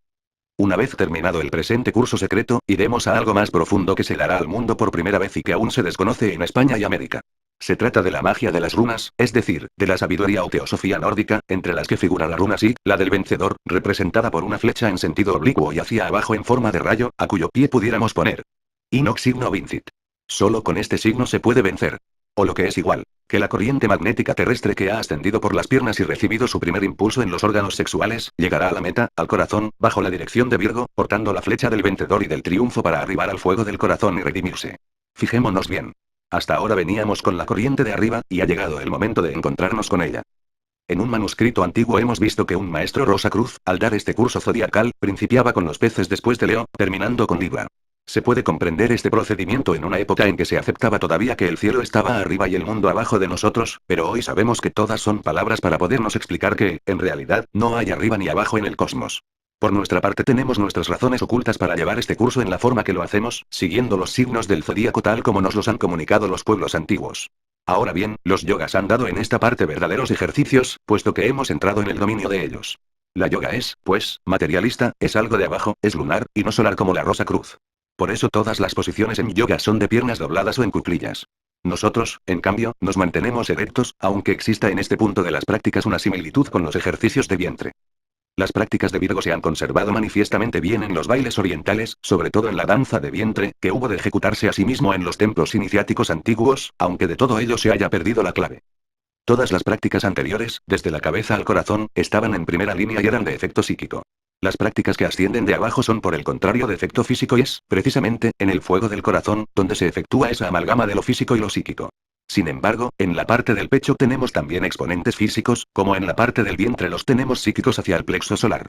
Una vez terminado el presente curso secreto, iremos a algo más profundo que se dará al mundo por primera vez y que aún se desconoce en España y América. Se trata de la magia de las runas, es decir, de la sabiduría o teosofía nórdica, entre las que figura la runa Sig, la del vencedor, representada por una flecha en sentido oblicuo y hacia abajo en forma de rayo, a cuyo pie pudiéramos poner Inox signo vincit. Solo con este signo se puede vencer. O lo que es igual, que la corriente magnética terrestre que ha ascendido por las piernas y recibido su primer impulso en los órganos sexuales, llegará a la meta, al corazón, bajo la dirección de Virgo, portando la flecha del vencedor y del triunfo para arribar al fuego del corazón y redimirse. Fijémonos bien. Hasta ahora veníamos con la corriente de arriba, y ha llegado el momento de encontrarnos con ella. En un manuscrito antiguo hemos visto que un maestro Rosacruz, al dar este curso zodiacal, principiaba con los peces después de Leo, terminando con Libra. Se puede comprender este procedimiento en una época en que se aceptaba todavía que el cielo estaba arriba y el mundo abajo de nosotros, pero hoy sabemos que todas son palabras para podernos explicar que, en realidad, no hay arriba ni abajo en el cosmos. Por nuestra parte tenemos nuestras razones ocultas para llevar este curso en la forma que lo hacemos, siguiendo los signos del zodíaco tal como nos los han comunicado los pueblos antiguos. Ahora bien, los yogas han dado en esta parte verdaderos ejercicios, puesto que hemos entrado en el dominio de ellos. La yoga es, pues, materialista, es algo de abajo, es lunar, y no solar como la Rosa Cruz. Por eso todas las posiciones en yoga son de piernas dobladas o en cuclillas. Nosotros, en cambio, nos mantenemos erectos, aunque exista en este punto de las prácticas una similitud con los ejercicios de vientre. Las prácticas de Virgo se han conservado manifiestamente bien en los bailes orientales, sobre todo en la danza de vientre, que hubo de ejecutarse asimismo en los templos iniciáticos antiguos, aunque de todo ello se haya perdido la clave. Todas las prácticas anteriores, desde la cabeza al corazón, estaban en primera línea y eran de efecto psíquico. Las prácticas que ascienden de abajo son por el contrario de efecto físico y es, precisamente, en el fuego del corazón, donde se efectúa esa amalgama de lo físico y lo psíquico. Sin embargo, en la parte del pecho tenemos también exponentes físicos, como en la parte del vientre los tenemos psíquicos hacia el plexo solar.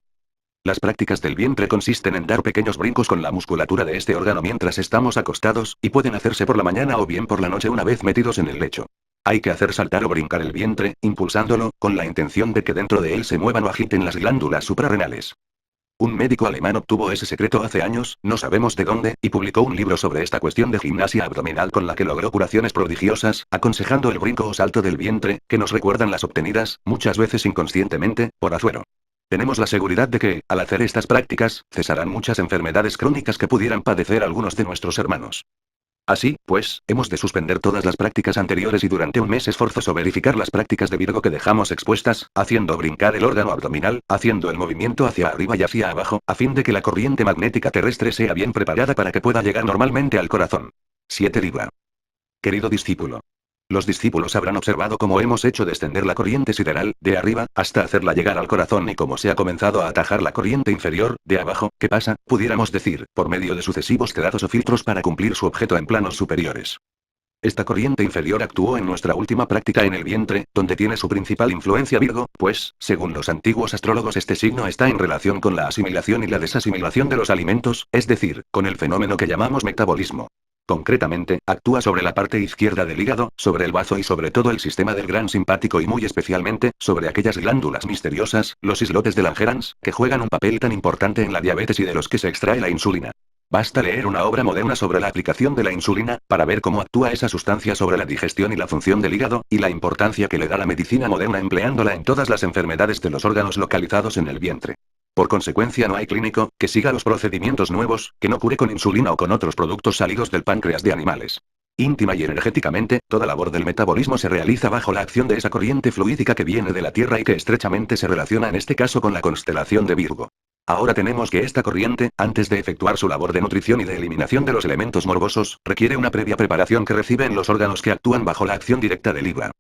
Las prácticas del vientre consisten en dar pequeños brincos con la musculatura de este órgano mientras estamos acostados, y pueden hacerse por la mañana o bien por la noche una vez metidos en el lecho. Hay que hacer saltar o brincar el vientre, impulsándolo, con la intención de que dentro de él se muevan o agiten las glándulas suprarrenales. Un médico alemán obtuvo ese secreto hace años, no sabemos de dónde, y publicó un libro sobre esta cuestión de gimnasia abdominal con la que logró curaciones prodigiosas, aconsejando el brinco o salto del vientre, que nos recuerdan las obtenidas, muchas veces inconscientemente, por Azuero. Tenemos la seguridad de que, al hacer estas prácticas, cesarán muchas enfermedades crónicas que pudieran padecer algunos de nuestros hermanos. Así, pues, hemos de suspender todas las prácticas anteriores y durante un mes es forzoso verificar las prácticas de Virgo que dejamos expuestas, haciendo brincar el órgano abdominal, haciendo el movimiento hacia arriba y hacia abajo, a fin de que la corriente magnética terrestre sea bien preparada para que pueda llegar normalmente al corazón. 7 Libra. Querido discípulo. Los discípulos habrán observado cómo hemos hecho descender la corriente sideral, de arriba, hasta hacerla llegar al corazón y cómo se ha comenzado a atajar la corriente inferior, de abajo, que pasa, pudiéramos decir, por medio de sucesivos trazos o filtros para cumplir su objeto en planos superiores. Esta corriente inferior actuó en nuestra última práctica en el vientre, donde tiene su principal influencia Virgo, pues, según los antiguos astrólogos, este signo está en relación con la asimilación y la desasimilación de los alimentos, es decir, con el fenómeno que llamamos metabolismo. Concretamente, actúa sobre la parte izquierda del hígado, sobre el bazo y sobre todo el sistema del gran simpático y muy especialmente, sobre aquellas glándulas misteriosas, los islotes de Langerhans, que juegan un papel tan importante en la diabetes y de los que se extrae la insulina. Basta leer una obra moderna sobre la aplicación de la insulina, para ver cómo actúa esa sustancia sobre la digestión y la función del hígado, y la importancia que le da la medicina moderna empleándola en todas las enfermedades de los órganos localizados en el vientre. Por consecuencia, no hay clínico que siga los procedimientos nuevos, que no cure con insulina o con otros productos salidos del páncreas de animales. Íntima y energéticamente, toda labor del metabolismo se realiza bajo la acción de esa corriente fluídica que viene de la Tierra y que estrechamente se relaciona en este caso con la constelación de Virgo. Ahora tenemos que esta corriente, antes de efectuar su labor de nutrición y de eliminación de los elementos morbosos, requiere una previa preparación que reciben los órganos que actúan bajo la acción directa de Libra.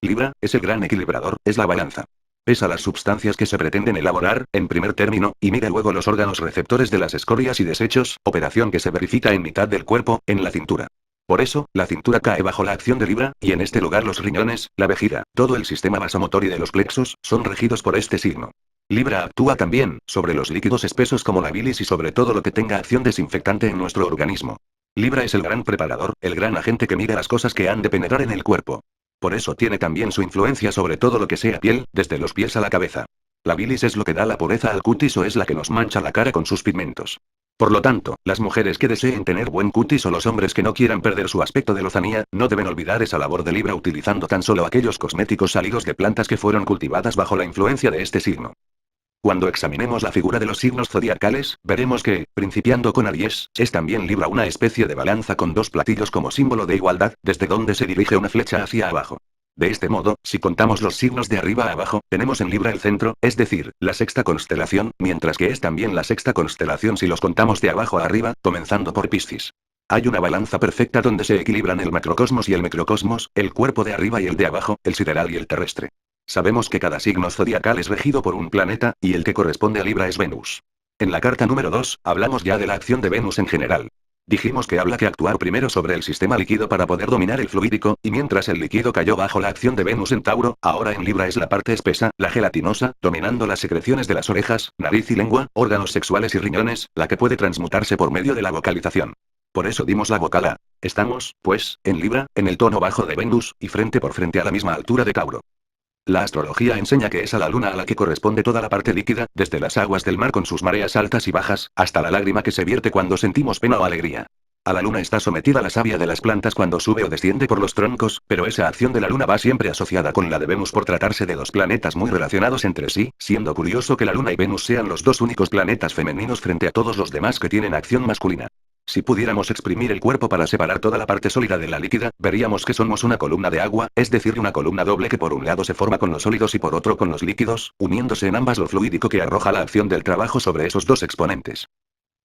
Libra es el gran equilibrador, es la balanza. Pesa las sustancias que se pretenden elaborar, en primer término, y mide luego los órganos receptores de las escorias y desechos, operación que se verifica en mitad del cuerpo, en la cintura. Por eso, la cintura cae bajo la acción de Libra, y en este lugar los riñones, la vejiga, todo el sistema vasomotor y de los plexos, son regidos por este signo. Libra actúa también, sobre los líquidos espesos como la bilis y sobre todo lo que tenga acción desinfectante en nuestro organismo. Libra es el gran preparador, el gran agente que mide las cosas que han de penetrar en el cuerpo. Por eso tiene también su influencia sobre todo lo que sea piel, desde los pies a la cabeza. La bilis es lo que da la pureza al cutis o es la que nos mancha la cara con sus pigmentos. Por lo tanto, las mujeres que deseen tener buen cutis o los hombres que no quieran perder su aspecto de lozanía, no deben olvidar esa labor de Libra utilizando tan solo aquellos cosméticos salidos de plantas que fueron cultivadas bajo la influencia de este signo. Cuando examinemos la figura de los signos zodiacales, veremos que, principiando con Aries, es también Libra una especie de balanza con dos platillos como símbolo de igualdad, desde donde se dirige una flecha hacia abajo. De este modo, si contamos los signos de arriba a abajo, tenemos en Libra el centro, es decir, la sexta constelación, mientras que es también la sexta constelación si los contamos de abajo a arriba, comenzando por Piscis. Hay una balanza perfecta donde se equilibran el macrocosmos y el microcosmos, el cuerpo de arriba y el de abajo, el sideral y el terrestre. Sabemos que cada signo zodiacal es regido por un planeta, y el que corresponde a Libra es Venus. En la carta número 2, hablamos ya de la acción de Venus en general. Dijimos que habla que actuar primero sobre el sistema líquido para poder dominar el fluídico, y mientras el líquido cayó bajo la acción de Venus en Tauro, ahora en Libra es la parte espesa, la gelatinosa, dominando las secreciones de las orejas, nariz y lengua, órganos sexuales y riñones, la que puede transmutarse por medio de la vocalización. Por eso dimos la vocal A. Estamos, pues, en Libra, en el tono bajo de Venus, y frente por frente a la misma altura de Tauro. La astrología enseña que es a la luna a la que corresponde toda la parte líquida, desde las aguas del mar con sus mareas altas y bajas, hasta la lágrima que se vierte cuando sentimos pena o alegría. A la luna está sometida la savia de las plantas cuando sube o desciende por los troncos, pero esa acción de la luna va siempre asociada con la de Venus por tratarse de dos planetas muy relacionados entre sí, siendo curioso que la luna y Venus sean los dos únicos planetas femeninos frente a todos los demás que tienen acción masculina. Si pudiéramos exprimir el cuerpo para separar toda la parte sólida de la líquida, veríamos que somos una columna de agua, es decir, una columna doble que por un lado se forma con los sólidos y por otro con los líquidos, uniéndose en ambas lo fluídico que arroja la acción del trabajo sobre esos dos exponentes.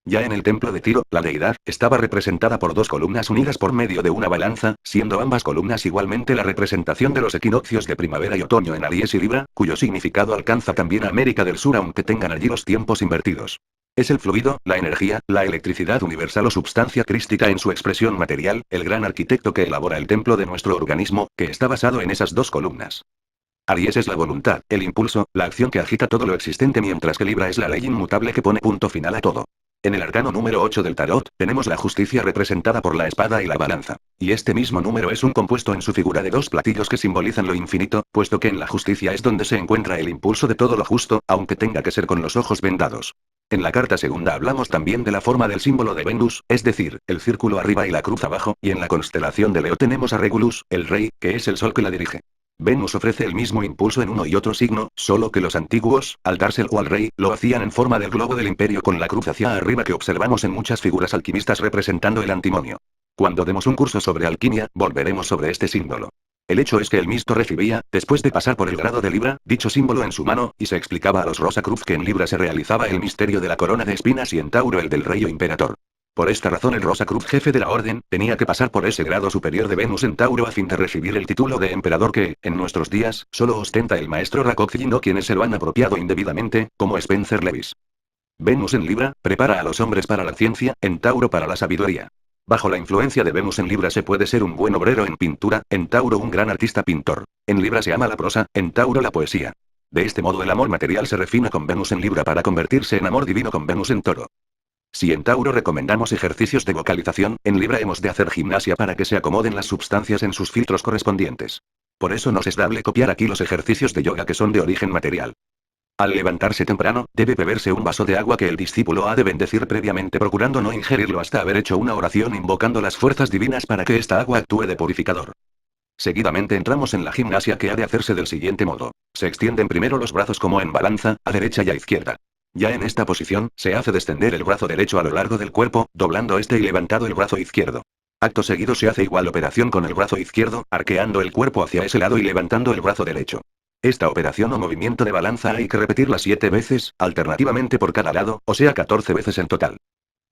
Ya en el templo de Tiro, la deidad estaba representada por dos columnas unidas por medio de una balanza, siendo ambas columnas igualmente la representación de los equinoccios de primavera y otoño en Aries y Libra, cuyo significado alcanza también a América del Sur aunque tengan allí los tiempos invertidos. Es el fluido, la energía, la electricidad universal o substancia crística en su expresión material, el gran arquitecto que elabora el templo de nuestro organismo, que está basado en esas dos columnas. Aries es la voluntad, el impulso, la acción que agita todo lo existente, mientras que Libra es la ley inmutable que pone punto final a todo. En el arcano número 8 del tarot, tenemos la justicia representada por la espada y la balanza. Y este mismo número es un compuesto en su figura de dos platillos que simbolizan lo infinito, puesto que en la justicia es donde se encuentra el impulso de todo lo justo, aunque tenga que ser con los ojos vendados. En la carta segunda hablamos también de la forma del símbolo de Venus, es decir, el círculo arriba y la cruz abajo, y en la constelación de Leo tenemos a Regulus, el rey, que es el sol que la dirige. Venus ofrece el mismo impulso en uno y otro signo, solo que los antiguos, al dárselo al rey, lo hacían en forma del globo del imperio con la cruz hacia arriba que observamos en muchas figuras alquimistas representando el antimonio. Cuando demos un curso sobre alquimia, volveremos sobre este símbolo. El hecho es que el Misto recibía, después de pasar por el grado de Libra, dicho símbolo en su mano, y se explicaba a los Rosacruz que en Libra se realizaba el misterio de la corona de espinas y en Tauro el del rey o imperador. Por esta razón el Rosacruz jefe de la orden, tenía que pasar por ese grado superior de Venus en Tauro a fin de recibir el título de emperador que, en nuestros días, solo ostenta el maestro Rakoczyk o quienes se lo han apropiado indebidamente, como Spencer Lewis. Venus en Libra, prepara a los hombres para la ciencia, en Tauro para la sabiduría. Bajo la influencia de Venus en Libra se puede ser un buen obrero en pintura, en Tauro un gran artista pintor. En Libra se ama la prosa, en Tauro la poesía. De este modo el amor material se refina con Venus en Libra para convertirse en amor divino con Venus en Toro. Si en Tauro recomendamos ejercicios de vocalización, en Libra hemos de hacer gimnasia para que se acomoden las substancias en sus filtros correspondientes. Por eso nos es dable copiar aquí los ejercicios de yoga que son de origen material. Al levantarse temprano, debe beberse un vaso de agua que el discípulo ha de bendecir previamente procurando no ingerirlo hasta haber hecho una oración invocando las fuerzas divinas para que esta agua actúe de purificador. Seguidamente entramos en la gimnasia que ha de hacerse del siguiente modo. Se extienden primero los brazos como en balanza, a derecha y a izquierda. Ya en esta posición, se hace descender el brazo derecho a lo largo del cuerpo, doblando este y levantado el brazo izquierdo. Acto seguido se hace igual operación con el brazo izquierdo, arqueando el cuerpo hacia ese lado y levantando el brazo derecho. Esta operación o movimiento de balanza hay que repetirla 7 veces, alternativamente por cada lado, o sea 14 veces en total.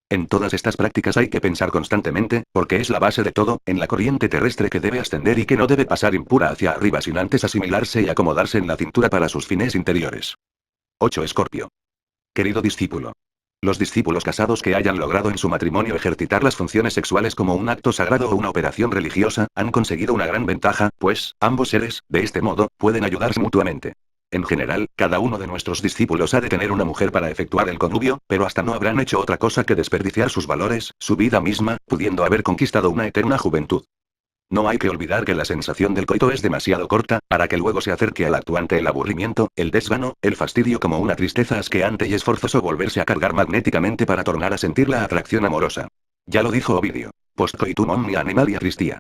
En todas estas prácticas hay que pensar constantemente, porque es la base de todo, en la corriente terrestre que debe ascender y que no debe pasar impura hacia arriba sin antes asimilarse y acomodarse en la cintura para sus fines interiores. 8. Escorpio. Querido discípulo. Los discípulos casados que hayan logrado en su matrimonio ejercitar las funciones sexuales como un acto sagrado o una operación religiosa, han conseguido una gran ventaja, pues, ambos seres, de este modo, pueden ayudarse mutuamente. En general, cada uno de nuestros discípulos ha de tener una mujer para efectuar el connubio, pero hasta no habrán hecho otra cosa que desperdiciar sus valores, su vida misma, pudiendo haber conquistado una eterna juventud. No hay que olvidar que la sensación del coito es demasiado corta, para que luego se acerque al actuante el aburrimiento, el desgano, el fastidio como una tristeza asqueante y es forzoso volverse a cargar magnéticamente para tornar a sentir la atracción amorosa. Ya lo dijo Ovidio. Post coitum omnia animalia tristia.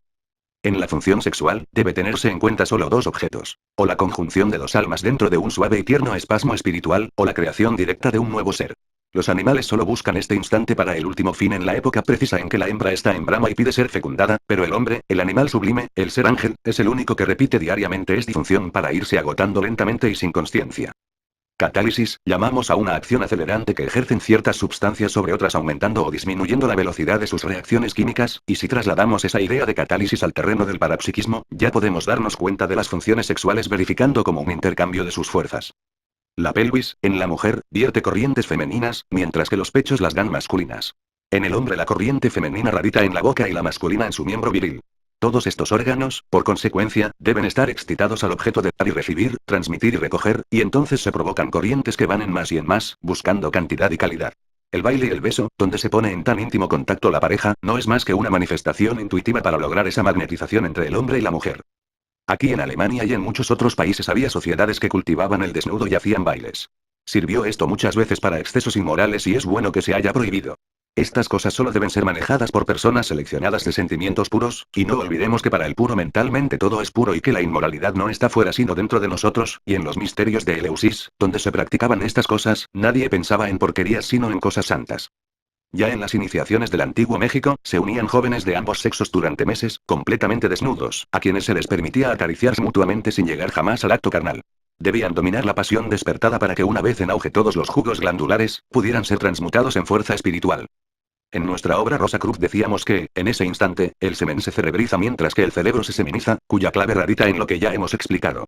En la función sexual, debe tenerse en cuenta solo dos objetos. O la conjunción de dos almas dentro de un suave y tierno espasmo espiritual, o la creación directa de un nuevo ser. Los animales solo buscan este instante para el último fin en la época precisa en que la hembra está en brama y pide ser fecundada, pero el hombre, el animal sublime, el ser ángel, es el único que repite diariamente esta función para irse agotando lentamente y sin consciencia. Catálisis, llamamos a una acción acelerante que ejercen ciertas sustancias sobre otras aumentando o disminuyendo la velocidad de sus reacciones químicas, y si trasladamos esa idea de catálisis al terreno del parapsiquismo, ya podemos darnos cuenta de las funciones sexuales verificando como un intercambio de sus fuerzas. La pelvis, en la mujer, vierte corrientes femeninas, mientras que los pechos las dan masculinas. En el hombre la corriente femenina radica en la boca y la masculina en su miembro viril. Todos estos órganos, por consecuencia, deben estar excitados al objeto de dar y recibir, transmitir y recoger, y entonces se provocan corrientes que van en más y en más, buscando cantidad y calidad. El baile y el beso, donde se pone en tan íntimo contacto la pareja, no es más que una manifestación intuitiva para lograr esa magnetización entre el hombre y la mujer. Aquí en Alemania y en muchos otros países había sociedades que cultivaban el desnudo y hacían bailes. Sirvió esto muchas veces para excesos inmorales y es bueno que se haya prohibido. Estas cosas solo deben ser manejadas por personas seleccionadas de sentimientos puros, y no olvidemos que para el puro mentalmente todo es puro y que la inmoralidad no está fuera sino dentro de nosotros, y en los misterios de Eleusis, donde se practicaban estas cosas, nadie pensaba en porquerías sino en cosas santas. Ya en las iniciaciones del antiguo México, se unían jóvenes de ambos sexos durante meses, completamente desnudos, a quienes se les permitía acariciarse mutuamente sin llegar jamás al acto carnal. Debían dominar la pasión despertada para que una vez en auge todos los jugos glandulares, pudieran ser transmutados en fuerza espiritual. En nuestra obra Rosacruz decíamos que, en ese instante, el semen se cerebriza mientras que el cerebro se seminiza, cuya clave radica en lo que ya hemos explicado.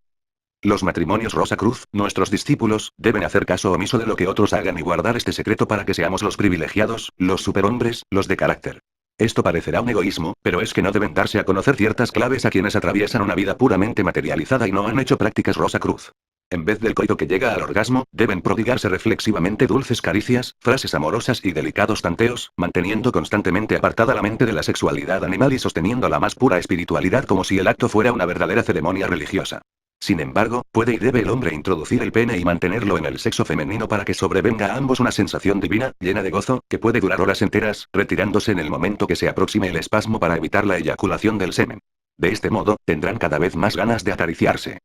Los matrimonios Rosacruz, nuestros discípulos, deben hacer caso omiso de lo que otros hagan y guardar este secreto para que seamos los privilegiados, los superhombres, los de carácter. Esto parecerá un egoísmo, pero es que no deben darse a conocer ciertas claves a quienes atraviesan una vida puramente materializada y no han hecho prácticas Rosacruz. En vez del coito que llega al orgasmo, deben prodigarse reflexivamente dulces caricias, frases amorosas y delicados tanteos, manteniendo constantemente apartada la mente de la sexualidad animal y sosteniendo la más pura espiritualidad como si el acto fuera una verdadera ceremonia religiosa. Sin embargo, puede y debe el hombre introducir el pene y mantenerlo en el sexo femenino para que sobrevenga a ambos una sensación divina, llena de gozo, que puede durar horas enteras, retirándose en el momento que se aproxime el espasmo para evitar la eyaculación del semen. De este modo, tendrán cada vez más ganas de acariciarse.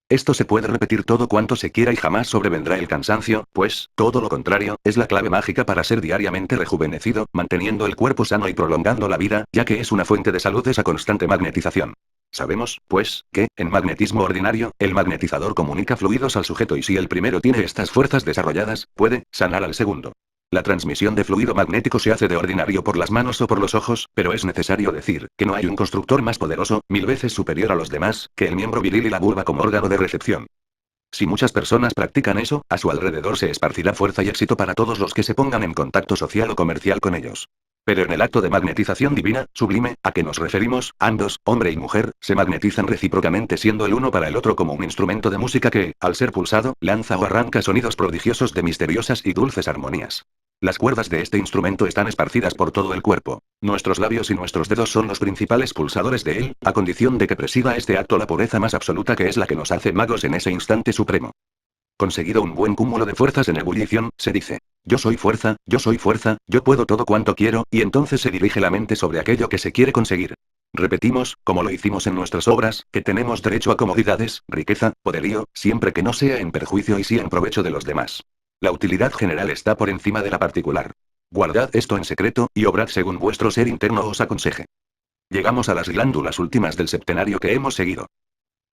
Esto se puede repetir todo cuanto se quiera y jamás sobrevendrá el cansancio, pues, todo lo contrario, es la clave mágica para ser diariamente rejuvenecido, manteniendo el cuerpo sano y prolongando la vida, ya que es una fuente de salud esa constante magnetización. Sabemos, pues, que, en magnetismo ordinario, el magnetizador comunica fluidos al sujeto y si el primero tiene estas fuerzas desarrolladas, puede sanar al segundo. La transmisión de fluido magnético se hace de ordinario por las manos o por los ojos, pero es necesario decir que no hay un constructor más poderoso, 1000 veces superior a los demás, que el miembro viril y la vulva como órgano de recepción. Si muchas personas practican eso, a su alrededor se esparcirá fuerza y éxito para todos los que se pongan en contacto social o comercial con ellos. Pero en el acto de magnetización divina, sublime, a que nos referimos, ambos, hombre y mujer, se magnetizan recíprocamente siendo el uno para el otro como un instrumento de música que, al ser pulsado, lanza o arranca sonidos prodigiosos de misteriosas y dulces armonías. Las cuerdas de este instrumento están esparcidas por todo el cuerpo. Nuestros labios y nuestros dedos son los principales pulsadores de él, a condición de que presida este acto la pureza más absoluta que es la que nos hace magos en ese instante supremo. Conseguido un buen cúmulo de fuerzas en ebullición, se dice: yo soy fuerza, yo puedo todo cuanto quiero, y entonces se dirige la mente sobre aquello que se quiere conseguir. Repetimos, como lo hicimos en nuestras obras, que tenemos derecho a comodidades, riqueza, poderío, siempre que no sea en perjuicio y sí en provecho de los demás. La utilidad general está por encima de la particular. Guardad esto en secreto, y obrad según vuestro ser interno os aconseje. Llegamos a las glándulas últimas del septenario que hemos seguido.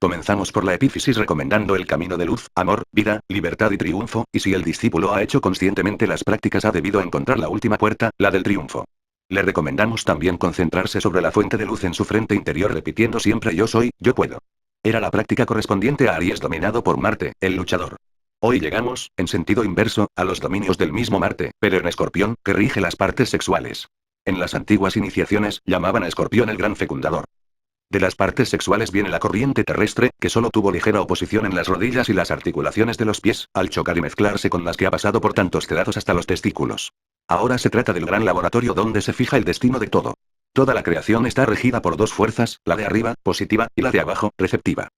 Comenzamos por la epífisis recomendando el camino de luz, amor, vida, libertad y triunfo, y si el discípulo ha hecho conscientemente las prácticas ha debido encontrar la última puerta, la del triunfo. Le recomendamos también concentrarse sobre la fuente de luz en su frente interior repitiendo siempre yo soy, yo puedo. Era la práctica correspondiente a Aries dominado por Marte, el luchador. Hoy llegamos, en sentido inverso, a los dominios del mismo Marte, pero en Escorpión, que rige las partes sexuales. En las antiguas iniciaciones, llamaban a Escorpión el gran fecundador. De las partes sexuales viene la corriente terrestre, que solo tuvo ligera oposición en las rodillas y las articulaciones de los pies, al chocar y mezclarse con las que ha pasado por tantos trazos hasta los testículos. Ahora se trata del gran laboratorio donde se fija el destino de todo. Toda la creación está regida por dos fuerzas, la de arriba, positiva, y la de abajo, receptiva.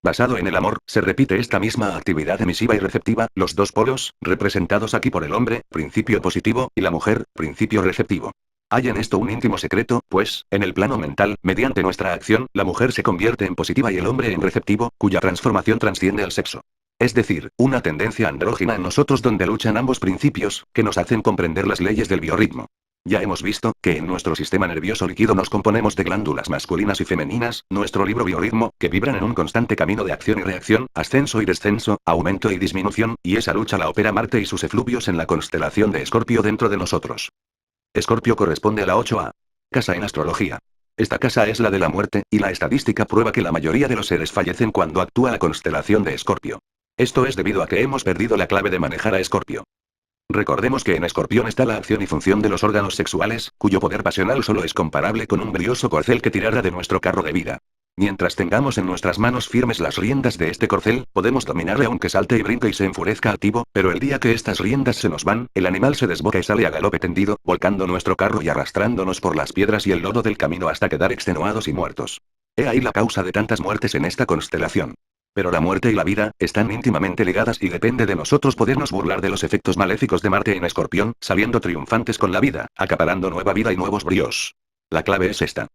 Basado en el amor, se repite esta misma actividad emisiva y receptiva, los dos polos, representados aquí por el hombre, principio positivo, y la mujer, principio receptivo. Hay en esto un íntimo secreto, pues, en el plano mental, mediante nuestra acción, la mujer se convierte en positiva y el hombre en receptivo, cuya transformación trasciende al sexo. Es decir, una tendencia andrógina en nosotros donde luchan ambos principios, que nos hacen comprender las leyes del biorritmo. Ya hemos visto, que en nuestro sistema nervioso líquido nos componemos de glándulas masculinas y femeninas, nuestro libro biorritmo, que vibran en un constante camino de acción y reacción, ascenso y descenso, aumento y disminución, y esa lucha la opera Marte y sus efluvios en la constelación de Escorpio dentro de nosotros. Escorpio corresponde a la 8A casa en astrología. Esta casa es la de la muerte, y la estadística prueba que la mayoría de los seres fallecen cuando actúa la constelación de Escorpio. Esto es debido a que hemos perdido la clave de manejar a Escorpio. Recordemos que en Escorpión está la acción y función de los órganos sexuales, cuyo poder pasional solo es comparable con un brioso corcel que tirara de nuestro carro de vida. Mientras tengamos en nuestras manos firmes las riendas de este corcel, podemos dominarle aunque salte y brinque y se enfurezca activo, pero el día que estas riendas se nos van, el animal se desboca y sale a galope tendido, volcando nuestro carro y arrastrándonos por las piedras y el lodo del camino hasta quedar extenuados y muertos. He ahí la causa de tantas muertes en esta constelación. Pero la muerte y la vida, están íntimamente ligadas y depende de nosotros podernos burlar de los efectos maléficos de Marte en Escorpión, saliendo triunfantes con la vida, acaparando nueva vida y nuevos bríos. La clave es esta.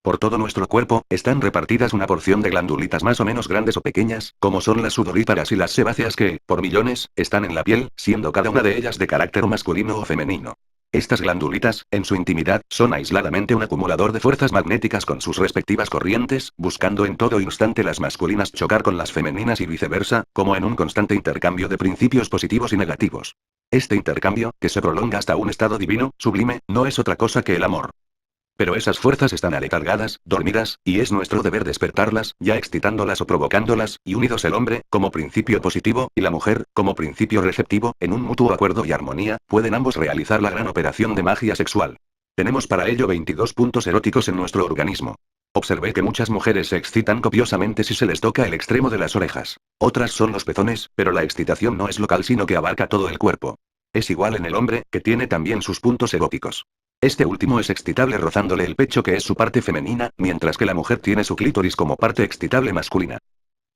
Por todo nuestro cuerpo, están repartidas una porción de glandulitas más o menos grandes o pequeñas, como son las sudoríparas y las sebáceas que, por millones, están en la piel, siendo cada una de ellas de carácter masculino o femenino. Estas glandulitas, en su intimidad, son aisladamente un acumulador de fuerzas magnéticas con sus respectivas corrientes, buscando en todo instante las masculinas chocar con las femeninas y viceversa, como en un constante intercambio de principios positivos y negativos. Este intercambio, que se prolonga hasta un estado divino, sublime, no es otra cosa que el amor. Pero esas fuerzas están aletargadas, dormidas, y es nuestro deber despertarlas, ya excitándolas o provocándolas, y unidos el hombre, como principio positivo, y la mujer, como principio receptivo, en un mutuo acuerdo y armonía, pueden ambos realizar la gran operación de magia sexual. Tenemos para ello 22 puntos eróticos en nuestro organismo. Observé que muchas mujeres se excitan copiosamente si se les toca el extremo de las orejas. Otras son los pezones, pero la excitación no es local sino que abarca todo el cuerpo. Es igual en el hombre, que tiene también sus puntos eróticos. Este último es excitable rozándole el pecho que es su parte femenina, mientras que la mujer tiene su clítoris como parte excitable masculina.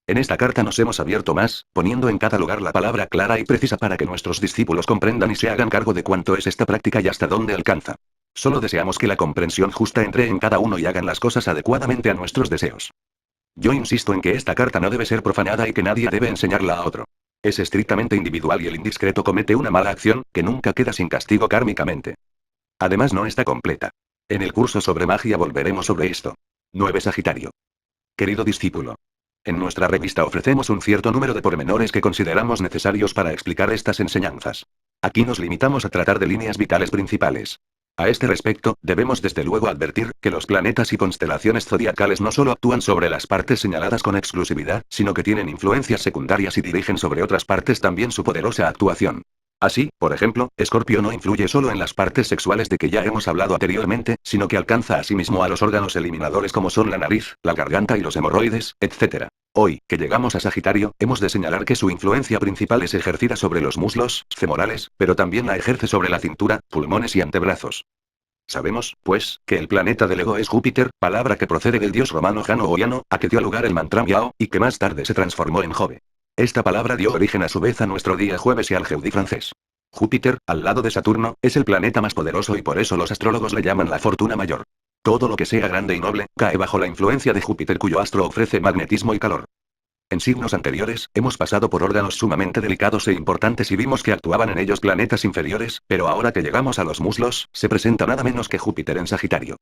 En esta carta nos hemos abierto más, poniendo en cada lugar la palabra clara y precisa para que nuestros discípulos comprendan y se hagan cargo de cuánto es esta práctica y hasta dónde alcanza. Solo deseamos que la comprensión justa entre en cada uno y hagan las cosas adecuadamente a nuestros deseos. Yo insisto en que esta carta no debe ser profanada y que nadie debe enseñarla a otro. Es estrictamente individual y el indiscreto comete una mala acción, que nunca queda sin castigo kármicamente. Además no está completa. En el curso sobre magia volveremos sobre esto. 9 Sagitario. Querido discípulo. En nuestra revista ofrecemos un cierto número de pormenores que consideramos necesarios para explicar estas enseñanzas. Aquí nos limitamos a tratar de líneas vitales principales. A este respecto, debemos desde luego advertir que los planetas y constelaciones zodiacales no solo actúan sobre las partes señaladas con exclusividad, sino que tienen influencias secundarias y dirigen sobre otras partes también su poderosa actuación. Así, por ejemplo, Escorpio no influye solo en las partes sexuales de que ya hemos hablado anteriormente, sino que alcanza asimismo a los órganos eliminadores como son la nariz, la garganta y los hemorroides, etc. Hoy, que llegamos a Sagitario, hemos de señalar que su influencia principal es ejercida sobre los muslos femorales, pero también la ejerce sobre la cintura, pulmones y antebrazos. Sabemos, pues, que el planeta del ego es Júpiter, palabra que procede del dios romano Jano o Iano, a que dio lugar el mantra Miao, y que más tarde se transformó en Jove. Esta palabra dio origen a su vez a nuestro día jueves y al jeudí francés. Júpiter, al lado de Saturno, es el planeta más poderoso y por eso los astrólogos le llaman la fortuna mayor. Todo lo que sea grande y noble, cae bajo la influencia de Júpiter cuyo astro ofrece magnetismo y calor. En signos anteriores, hemos pasado por órganos sumamente delicados e importantes y vimos que actuaban en ellos planetas inferiores, pero ahora que llegamos a los muslos, se presenta nada menos que Júpiter en Sagitario.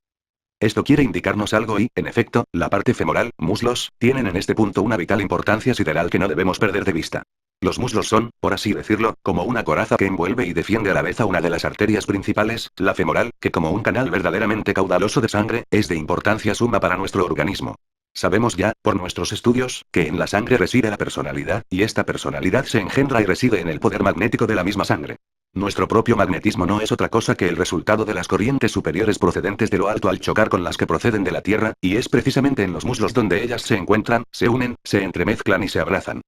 Esto quiere indicarnos algo y, en efecto, la parte femoral, muslos, tienen en este punto una vital importancia sideral que no debemos perder de vista. Los muslos son, por así decirlo, como una coraza que envuelve y defiende a la vez a una de las arterias principales, la femoral, que como un canal verdaderamente caudaloso de sangre, es de importancia suma para nuestro organismo. Sabemos ya, por nuestros estudios, que en la sangre reside la personalidad, y esta personalidad se engendra y reside en el poder magnético de la misma sangre. Nuestro propio magnetismo no es otra cosa que el resultado de las corrientes superiores procedentes de lo alto al chocar con las que proceden de la tierra, y es precisamente en los muslos donde ellas se encuentran, se unen, se entremezclan y se abrazan.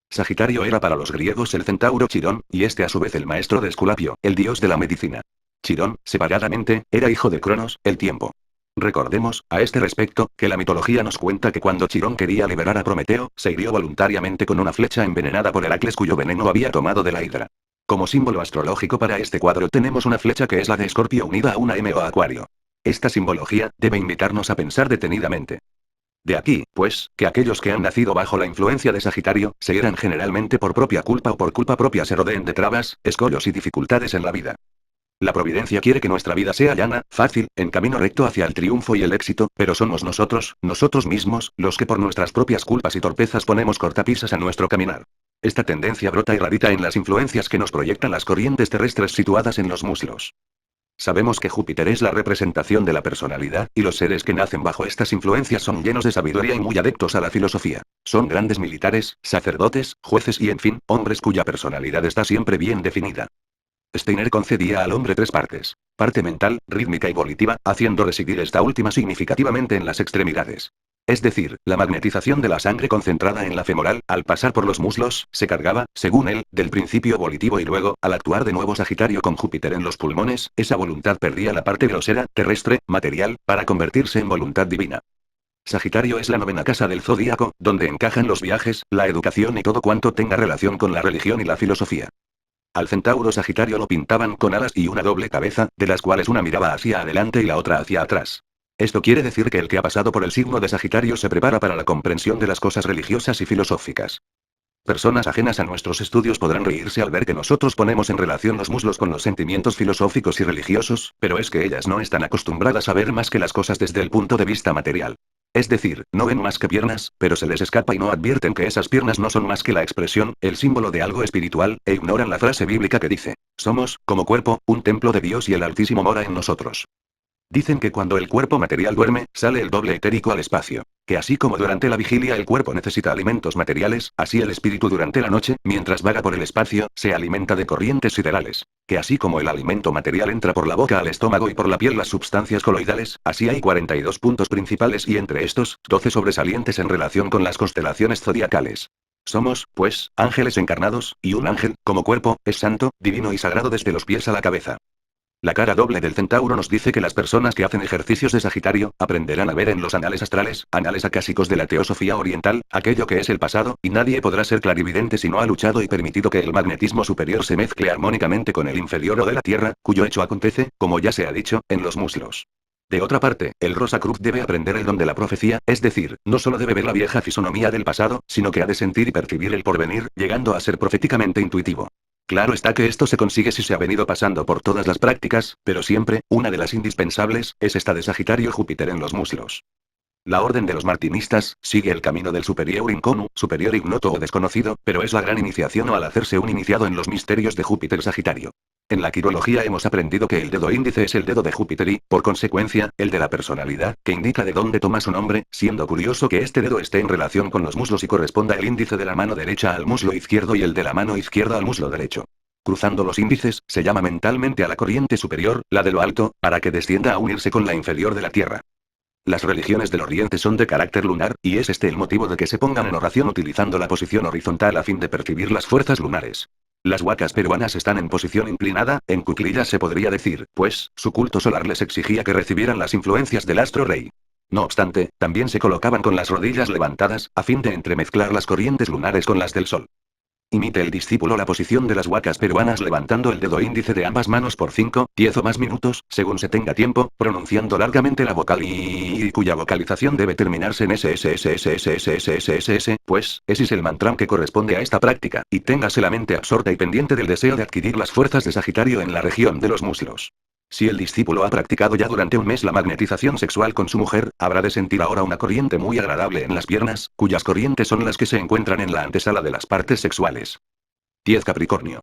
Sagitario era para los griegos el centauro Chirón, y este a su vez el maestro de Esculapio, el dios de la medicina. Chirón, separadamente, era hijo de Cronos, el tiempo. Recordemos, a este respecto, que la mitología nos cuenta que cuando Chirón quería liberar a Prometeo, se hirió voluntariamente con una flecha envenenada por Heracles cuyo veneno había tomado de la hidra. Como símbolo astrológico para este cuadro tenemos una flecha que es la de Escorpio unida a una M o Acuario. Esta simbología debe invitarnos a pensar detenidamente. De aquí, pues, que aquellos que han nacido bajo la influencia de Sagitario, se hieran generalmente por propia culpa o por culpa propia se rodeen de trabas, escollos y dificultades en la vida. La providencia quiere que nuestra vida sea llana, fácil, en camino recto hacia el triunfo y el éxito, pero somos nosotros mismos, los que por nuestras propias culpas y torpezas ponemos cortapisas a nuestro caminar. Esta tendencia brota y radica en las influencias que nos proyectan las corrientes terrestres situadas en los muslos. Sabemos que Júpiter es la representación de la personalidad, y los seres que nacen bajo estas influencias son llenos de sabiduría y muy adeptos a la filosofía. Son grandes militares, sacerdotes, jueces y en fin, hombres cuya personalidad está siempre bien definida. Steiner concedía al hombre tres partes: parte mental, rítmica y volitiva, haciendo residir esta última significativamente en las extremidades. Es decir, la magnetización de la sangre concentrada en la femoral, al pasar por los muslos, se cargaba, según él, del principio volitivo y luego, al actuar de nuevo Sagitario con Júpiter en los pulmones, esa voluntad perdía la parte grosera, terrestre, material, para convertirse en voluntad divina. Sagitario es la novena casa del zodíaco, donde encajan los viajes, la educación y todo cuanto tenga relación con la religión y la filosofía. Al centauro Sagitario lo pintaban con alas y una doble cabeza, de las cuales una miraba hacia adelante y la otra hacia atrás. Esto quiere decir que el que ha pasado por el signo de Sagitario se prepara para la comprensión de las cosas religiosas y filosóficas. Personas ajenas a nuestros estudios podrán reírse al ver que nosotros ponemos en relación los muslos con los sentimientos filosóficos y religiosos, pero es que ellas no están acostumbradas a ver más que las cosas desde el punto de vista material. Es decir, no ven más que piernas, pero se les escapa y no advierten que esas piernas no son más que la expresión, el símbolo de algo espiritual, e ignoran la frase bíblica que dice: somos, como cuerpo, un templo de Dios y el Altísimo mora en nosotros. Dicen que cuando el cuerpo material duerme, sale el doble etérico al espacio. Que así como durante la vigilia el cuerpo necesita alimentos materiales, así el espíritu durante la noche, mientras vaga por el espacio, se alimenta de corrientes siderales. Que así como el alimento material entra por la boca al estómago y por la piel las sustancias coloidales, así hay 42 puntos principales y entre estos, 12 sobresalientes en relación con las constelaciones zodiacales. Somos, pues, ángeles encarnados, y un ángel, como cuerpo, es santo, divino y sagrado desde los pies a la cabeza. La cara doble del centauro nos dice que las personas que hacen ejercicios de Sagitario, aprenderán a ver en los anales astrales, anales acásicos de la teosofía oriental, aquello que es el pasado, y nadie podrá ser clarividente si no ha luchado y permitido que el magnetismo superior se mezcle armónicamente con el inferior o de la tierra, cuyo hecho acontece, como ya se ha dicho, en los muslos. De otra parte, el Rosacruz debe aprender el don de la profecía, es decir, no solo debe ver la vieja fisonomía del pasado, sino que ha de sentir y percibir el porvenir, llegando a ser proféticamente intuitivo. Claro está que esto se consigue si se ha venido pasando por todas las prácticas, pero siempre, una de las indispensables, es esta de Sagitario Júpiter en los muslos. La orden de los martinistas sigue el camino del superior inconu, superior ignoto o desconocido, pero es la gran iniciación o al hacerse un iniciado en los misterios de Júpiter Sagitario. En la quirología hemos aprendido que el dedo índice es el dedo de Júpiter y, por consecuencia, el de la personalidad, que indica de dónde toma su nombre, siendo curioso que este dedo esté en relación con los muslos y corresponda el índice de la mano derecha al muslo izquierdo y el de la mano izquierda al muslo derecho. Cruzando los índices, se llama mentalmente a la corriente superior, la de lo alto, para que descienda a unirse con la inferior de la Tierra. Las religiones del Oriente son de carácter lunar, y es este el motivo de que se pongan en oración utilizando la posición horizontal a fin de percibir las fuerzas lunares. Las huacas peruanas están en posición inclinada, en cuclillas se podría decir, pues, su culto solar les exigía que recibieran las influencias del astro rey. No obstante, también se colocaban con las rodillas levantadas, a fin de entremezclar las corrientes lunares con las del sol. Imite el discípulo la posición de las huacas peruanas levantando el dedo índice de ambas manos por 5, 10 o más minutos, según se tenga tiempo, pronunciando largamente la vocal y cuya vocalización debe terminarse en SSSSSSSSSS, pues, ese es el mantra que corresponde a esta práctica, y téngase la mente absorta y pendiente del deseo de adquirir las fuerzas de Sagitario en la región de los muslos. Si el discípulo ha practicado ya durante un mes la magnetización sexual con su mujer, habrá de sentir ahora una corriente muy agradable en las piernas, cuyas corrientes son las que se encuentran en la antesala de las partes sexuales. 10 Capricornio.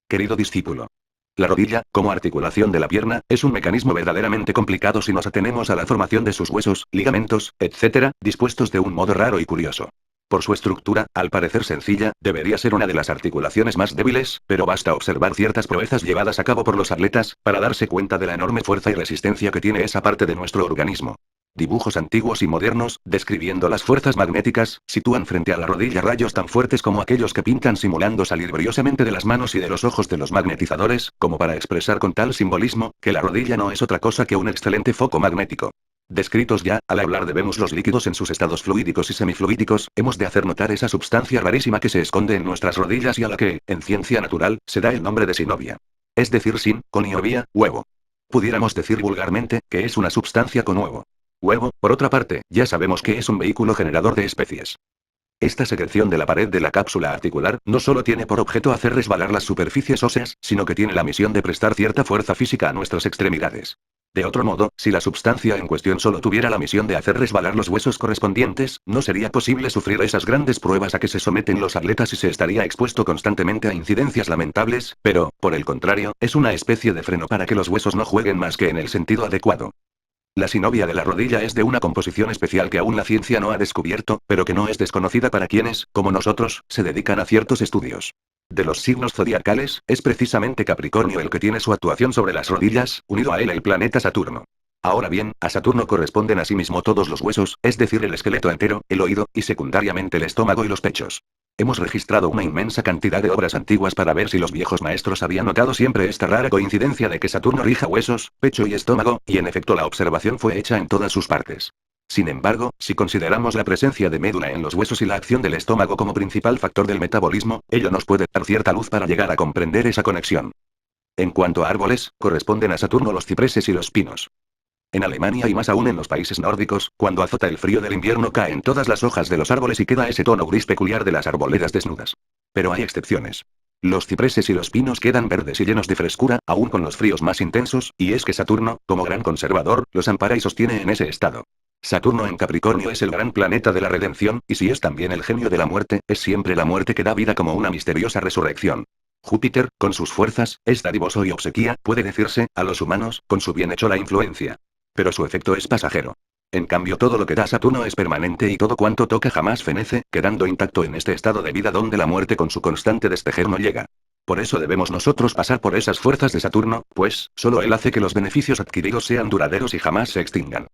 Querido discípulo. La rodilla, como articulación de la pierna, es un mecanismo verdaderamente complicado si nos atenemos a la formación de sus huesos, ligamentos, etc., dispuestos de un modo raro y curioso. Por su estructura, al parecer sencilla, debería ser una de las articulaciones más débiles, pero basta observar ciertas proezas llevadas a cabo por los atletas, para darse cuenta de la enorme fuerza y resistencia que tiene esa parte de nuestro organismo. Dibujos antiguos y modernos, describiendo las fuerzas magnéticas, sitúan frente a la rodilla rayos tan fuertes como aquellos que pintan simulando salir briosamente de las manos y de los ojos de los magnetizadores, como para expresar con tal simbolismo, que la rodilla no es otra cosa que un excelente foco magnético. Descritos ya, al hablar debemos los líquidos en sus estados fluídicos y semifluídicos, hemos de hacer notar esa substancia rarísima que se esconde en nuestras rodillas y a la que, en ciencia natural, se da el nombre de sinovia. Es decir, sin, con iovía, huevo. Pudiéramos decir vulgarmente, que es una substancia con huevo. Huevo, por otra parte, ya sabemos que es un vehículo generador de especies. Esta secreción de la pared de la cápsula articular, no solo tiene por objeto hacer resbalar las superficies óseas, sino que tiene la misión de prestar cierta fuerza física a nuestras extremidades. De otro modo, si la substancia en cuestión solo tuviera la misión de hacer resbalar los huesos correspondientes, no sería posible sufrir esas grandes pruebas a que se someten los atletas y se estaría expuesto constantemente a incidencias lamentables, pero, por el contrario, es una especie de freno para que los huesos no jueguen más que en el sentido adecuado. La sinovia de la rodilla es de una composición especial que aún la ciencia no ha descubierto, pero que no es desconocida para quienes, como nosotros, se dedican a ciertos estudios. De los signos zodiacales, es precisamente Capricornio el que tiene su actuación sobre las rodillas, unido a él el planeta Saturno. Ahora bien, a Saturno corresponden asimismo todos los huesos, es decir, el esqueleto entero, el oído, y secundariamente el estómago y los pechos. Hemos registrado una inmensa cantidad de obras antiguas para ver si los viejos maestros habían notado siempre esta rara coincidencia de que Saturno rija huesos, pecho y estómago, y en efecto la observación fue hecha en todas sus partes. Sin embargo, si consideramos la presencia de médula en los huesos y la acción del estómago como principal factor del metabolismo, ello nos puede dar cierta luz para llegar a comprender esa conexión. En cuanto a árboles, corresponden a Saturno los cipreses y los pinos. En Alemania y más aún en los países nórdicos, cuando azota el frío del invierno caen todas las hojas de los árboles y queda ese tono gris peculiar de las arboledas desnudas. Pero hay excepciones. Los cipreses y los pinos quedan verdes y llenos de frescura, aún con los fríos más intensos, y es que Saturno, como gran conservador, los ampara y sostiene en ese estado. Saturno en Capricornio es el gran planeta de la redención, y si es también el genio de la muerte, es siempre la muerte que da vida como una misteriosa resurrección. Júpiter, con sus fuerzas, es dadivoso y obsequia, puede decirse, a los humanos, con su bienhechora influencia. Pero su efecto es pasajero. En cambio todo lo que da Saturno es permanente y todo cuanto toca jamás fenece, quedando intacto en este estado de vida donde la muerte con su constante destejer no llega. Por eso debemos nosotros pasar por esas fuerzas de Saturno, pues, solo él hace que los beneficios adquiridos sean duraderos y jamás se extingan.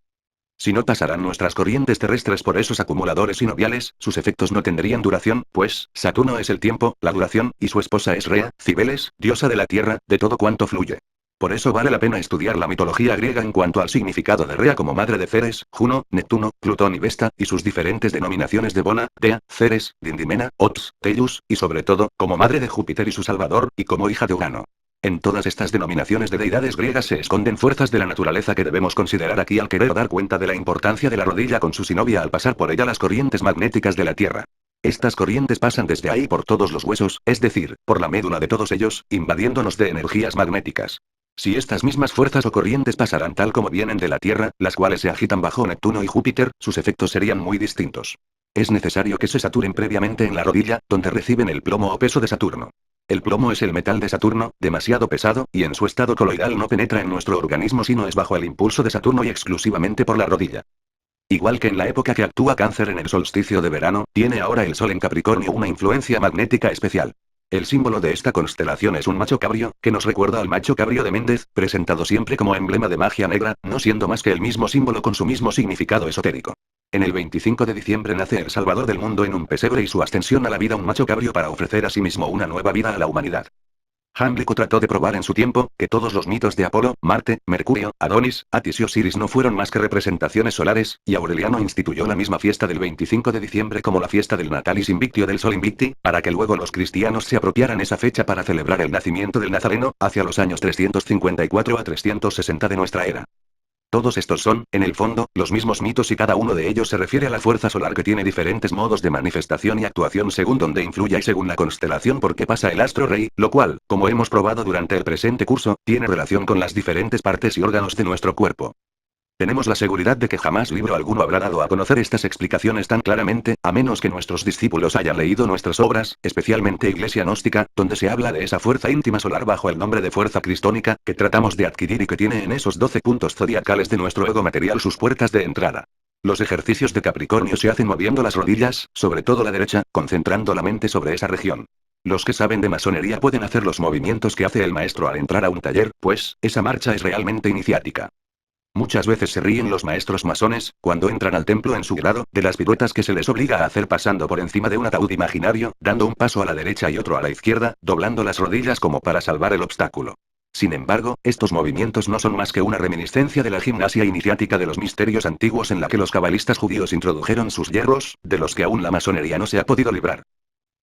Si no pasaran nuestras corrientes terrestres por esos acumuladores sinoviales, sus efectos no tendrían duración, pues, Saturno es el tiempo, la duración, y su esposa es Rea, Cibeles, diosa de la tierra, de todo cuanto fluye. Por eso vale la pena estudiar la mitología griega en cuanto al significado de Rea como madre de Ceres, Juno, Neptuno, Plutón y Vesta, y sus diferentes denominaciones de Bona, Dea, Ceres, Dindymena, Ops, Tellus, y sobre todo, como madre de Júpiter y su salvador, y como hija de Urano. En todas estas denominaciones de deidades griegas se esconden fuerzas de la naturaleza que debemos considerar aquí al querer dar cuenta de la importancia de la rodilla con su sinovia al pasar por ella las corrientes magnéticas de la Tierra. Estas corrientes pasan desde ahí por todos los huesos, es decir, por la médula de todos ellos, invadiéndonos de energías magnéticas. Si estas mismas fuerzas o corrientes pasaran tal como vienen de la Tierra, las cuales se agitan bajo Neptuno y Júpiter, sus efectos serían muy distintos. Es necesario que se saturen previamente en la rodilla, donde reciben el plomo o peso de Saturno. El plomo es el metal de Saturno, demasiado pesado, y en su estado coloidal no penetra en nuestro organismo sino es bajo el impulso de Saturno y exclusivamente por la rodilla. Igual que en la época que actúa Cáncer en el solsticio de verano, tiene ahora el Sol en Capricornio una influencia magnética especial. El símbolo de esta constelación es un macho cabrio, que nos recuerda al macho cabrio de Méndez, presentado siempre como emblema de magia negra, no siendo más que el mismo símbolo con su mismo significado esotérico. En el 25 de diciembre nace el Salvador del mundo en un pesebre y su ascensión a la vida un macho cabrio para ofrecer a sí mismo una nueva vida a la humanidad. Jámblico trató de probar en su tiempo, que todos los mitos de Apolo, Marte, Mercurio, Adonis, Atis y Osiris no fueron más que representaciones solares, y Aureliano instituyó la misma fiesta del 25 de diciembre como la fiesta del Natalis Invictio del Sol Invicti, para que luego los cristianos se apropiaran esa fecha para celebrar el nacimiento del Nazareno, hacia los años 354 a 360 de nuestra era. Todos estos son, en el fondo, los mismos mitos y cada uno de ellos se refiere a la fuerza solar que tiene diferentes modos de manifestación y actuación según donde influya y según la constelación por qué pasa el astro rey, lo cual, como hemos probado durante el presente curso, tiene relación con las diferentes partes y órganos de nuestro cuerpo. Tenemos la seguridad de que jamás libro alguno habrá dado a conocer estas explicaciones tan claramente, a menos que nuestros discípulos hayan leído nuestras obras, especialmente Iglesia Gnóstica, donde se habla de esa fuerza íntima solar bajo el nombre de fuerza cristónica, que tratamos de adquirir y que tiene en esos 12 puntos zodiacales de nuestro ego material sus puertas de entrada. Los ejercicios de Capricornio se hacen moviendo las rodillas, sobre todo la derecha, concentrando la mente sobre esa región. Los que saben de masonería pueden hacer los movimientos que hace el maestro al entrar a un taller, pues, esa marcha es realmente iniciática. Muchas veces se ríen los maestros masones, cuando entran al templo en su grado, de las piruetas que se les obliga a hacer pasando por encima de un ataúd imaginario, dando un paso a la derecha y otro a la izquierda, doblando las rodillas como para salvar el obstáculo. Sin embargo, estos movimientos no son más que una reminiscencia de la gimnasia iniciática de los misterios antiguos en la que los cabalistas judíos introdujeron sus hierros, de los que aún la masonería no se ha podido librar.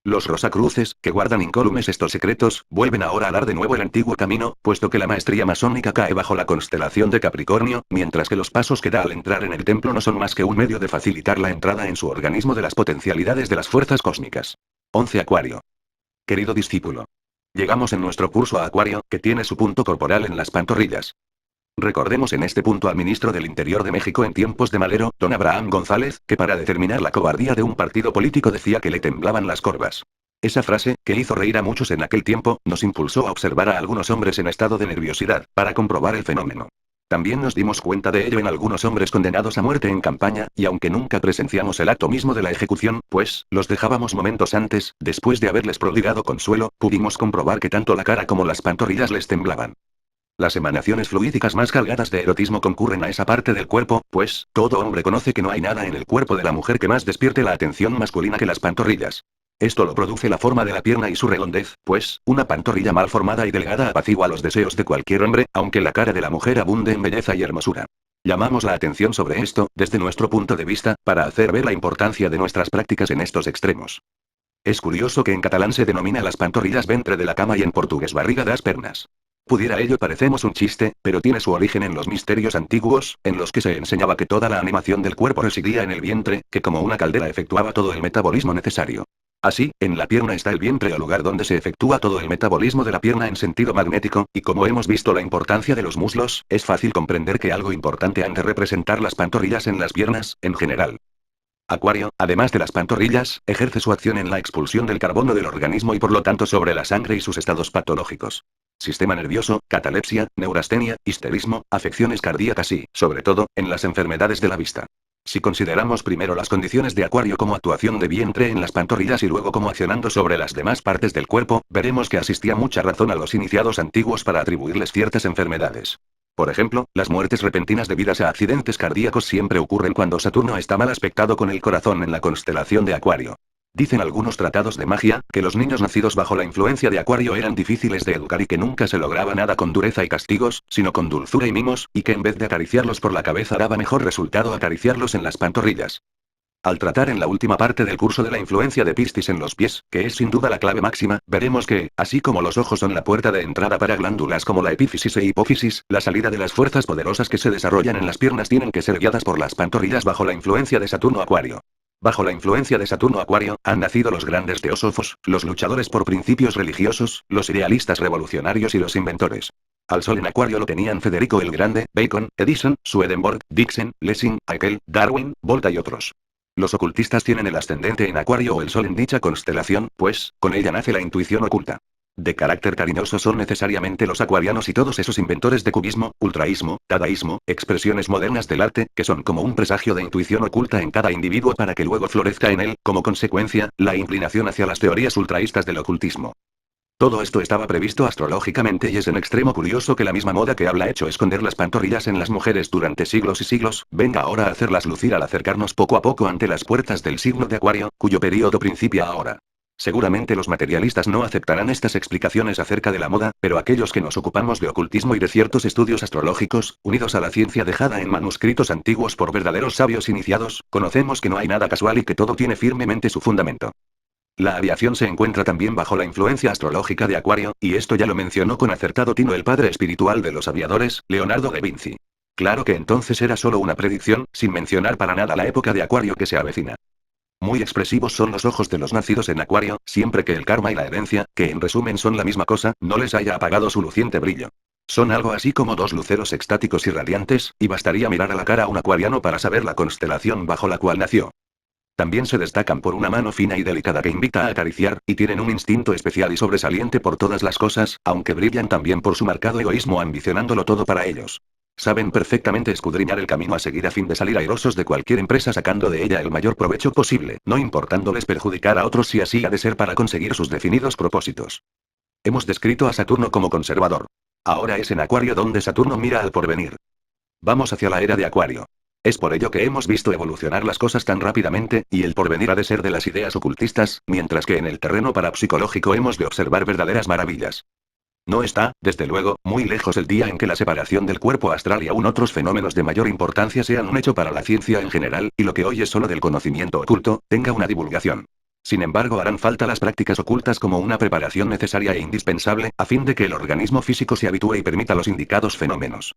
Los rosacruces, que guardan incólumes estos secretos, vuelven ahora a dar de nuevo el antiguo camino, puesto que la maestría masónica cae bajo la constelación de Capricornio, mientras que los pasos que da al entrar en el templo no son más que un medio de facilitar la entrada en su organismo de las potencialidades de las fuerzas cósmicas. 11 Acuario. Querido discípulo. Llegamos en nuestro curso a Acuario, que tiene su punto corporal en las pantorrillas. Recordemos en este punto al ministro del Interior de México en tiempos de Madero, don Abraham González, que para determinar la cobardía de un partido político decía que le temblaban las corvas. Esa frase, que hizo reír a muchos en aquel tiempo, nos impulsó a observar a algunos hombres en estado de nerviosidad, para comprobar el fenómeno. También nos dimos cuenta de ello en algunos hombres condenados a muerte en campaña, y aunque nunca presenciamos el acto mismo de la ejecución, pues, los dejábamos momentos antes, después de haberles prodigado consuelo, pudimos comprobar que tanto la cara como las pantorrillas les temblaban. Las emanaciones fluídicas más cargadas de erotismo concurren a esa parte del cuerpo, pues, todo hombre conoce que no hay nada en el cuerpo de la mujer que más despierte la atención masculina que las pantorrillas. Esto lo produce la forma de la pierna y su redondez, pues, una pantorrilla mal formada y delgada apacigua los deseos de cualquier hombre, aunque la cara de la mujer abunde en belleza y hermosura. Llamamos la atención sobre esto, desde nuestro punto de vista, para hacer ver la importancia de nuestras prácticas en estos extremos. Es curioso que en catalán se denomina las pantorrillas ventre de la cama y en portugués barriga das pernas. Pudiera ello parecemos un chiste, pero tiene su origen en los misterios antiguos, en los que se enseñaba que toda la animación del cuerpo residía en el vientre, que como una caldera efectuaba todo el metabolismo necesario. Así, en la pierna está el vientre o lugar donde se efectúa todo el metabolismo de la pierna en sentido magnético, y como hemos visto la importancia de los muslos, es fácil comprender que algo importante han de representar las pantorrillas en las piernas, en general. Acuario, además de las pantorrillas, ejerce su acción en la expulsión del carbono del organismo y por lo tanto sobre la sangre y sus estados patológicos. Sistema nervioso, catalepsia, neurastenia, histerismo, afecciones cardíacas y, sobre todo, en las enfermedades de la vista. Si consideramos primero las condiciones de Acuario como actuación de vientre en las pantorrillas y luego como accionando sobre las demás partes del cuerpo, veremos que asistía mucha razón a los iniciados antiguos para atribuirles ciertas enfermedades. Por ejemplo, las muertes repentinas debidas a accidentes cardíacos siempre ocurren cuando Saturno está mal aspectado con el corazón en la constelación de Acuario. Dicen algunos tratados de magia, que los niños nacidos bajo la influencia de Acuario eran difíciles de educar y que nunca se lograba nada con dureza y castigos, sino con dulzura y mimos, y que en vez de acariciarlos por la cabeza daba mejor resultado acariciarlos en las pantorrillas. Al tratar en la última parte del curso de la influencia de Piscis en los pies, que es sin duda la clave máxima, veremos que, así como los ojos son la puerta de entrada para glándulas como la epífisis e hipófisis, la salida de las fuerzas poderosas que se desarrollan en las piernas tienen que ser guiadas por las pantorrillas bajo la influencia de Saturno Acuario. Bajo la influencia de Saturno Acuario, han nacido los grandes teósofos, los luchadores por principios religiosos, los idealistas revolucionarios y los inventores. Al sol en Acuario lo tenían Federico el Grande, Bacon, Edison, Swedenborg, Dixon, Lessing, Haeckel, Darwin, Volta y otros. Los ocultistas tienen el ascendente en Acuario o el sol en dicha constelación, pues, con ella nace la intuición oculta. De carácter cariñoso son necesariamente los acuarianos y todos esos inventores de cubismo, ultraísmo, dadaísmo, expresiones modernas del arte, que son como un presagio de intuición oculta en cada individuo para que luego florezca en él, como consecuencia, la inclinación hacia las teorías ultraístas del ocultismo. Todo esto estaba previsto astrológicamente y es en extremo curioso que la misma moda que habla hecho esconder las pantorrillas en las mujeres durante siglos y siglos, venga ahora a hacerlas lucir al acercarnos poco a poco ante las puertas del signo de Acuario, cuyo período principia ahora. Seguramente los materialistas no aceptarán estas explicaciones acerca de la moda, pero aquellos que nos ocupamos de ocultismo y de ciertos estudios astrológicos, unidos a la ciencia dejada en manuscritos antiguos por verdaderos sabios iniciados, conocemos que no hay nada casual y que todo tiene firmemente su fundamento. La aviación se encuentra también bajo la influencia astrológica de Acuario, y esto ya lo mencionó con acertado tino el padre espiritual de los aviadores, Leonardo da Vinci. Claro que entonces era solo una predicción, sin mencionar para nada la época de Acuario que se avecina. Muy expresivos son los ojos de los nacidos en Acuario, siempre que el karma y la herencia, que en resumen son la misma cosa, no les haya apagado su luciente brillo. Son algo así como dos luceros extáticos y radiantes, y bastaría mirar a la cara a un acuariano para saber la constelación bajo la cual nació. También se destacan por una mano fina y delicada que invita a acariciar, y tienen un instinto especial y sobresaliente por todas las cosas, aunque brillan también por su marcado egoísmo ambicionándolo todo para ellos. Saben perfectamente escudriñar el camino a seguir a fin de salir airosos de cualquier empresa sacando de ella el mayor provecho posible, no importándoles perjudicar a otros si así ha de ser para conseguir sus definidos propósitos. Hemos descrito a Saturno como conservador. Ahora es en Acuario donde Saturno mira al porvenir. Vamos hacia la era de Acuario. Es por ello que hemos visto evolucionar las cosas tan rápidamente, y el porvenir ha de ser de las ideas ocultistas, mientras que en el terreno parapsicológico hemos de observar verdaderas maravillas. No está, desde luego, muy lejos el día en que la separación del cuerpo astral y aún otros fenómenos de mayor importancia sean un hecho para la ciencia en general, y lo que hoy es solo del conocimiento oculto, tenga una divulgación. Sin embargo, harán falta las prácticas ocultas como una preparación necesaria e indispensable, a fin de que el organismo físico se habitúe y permita los indicados fenómenos.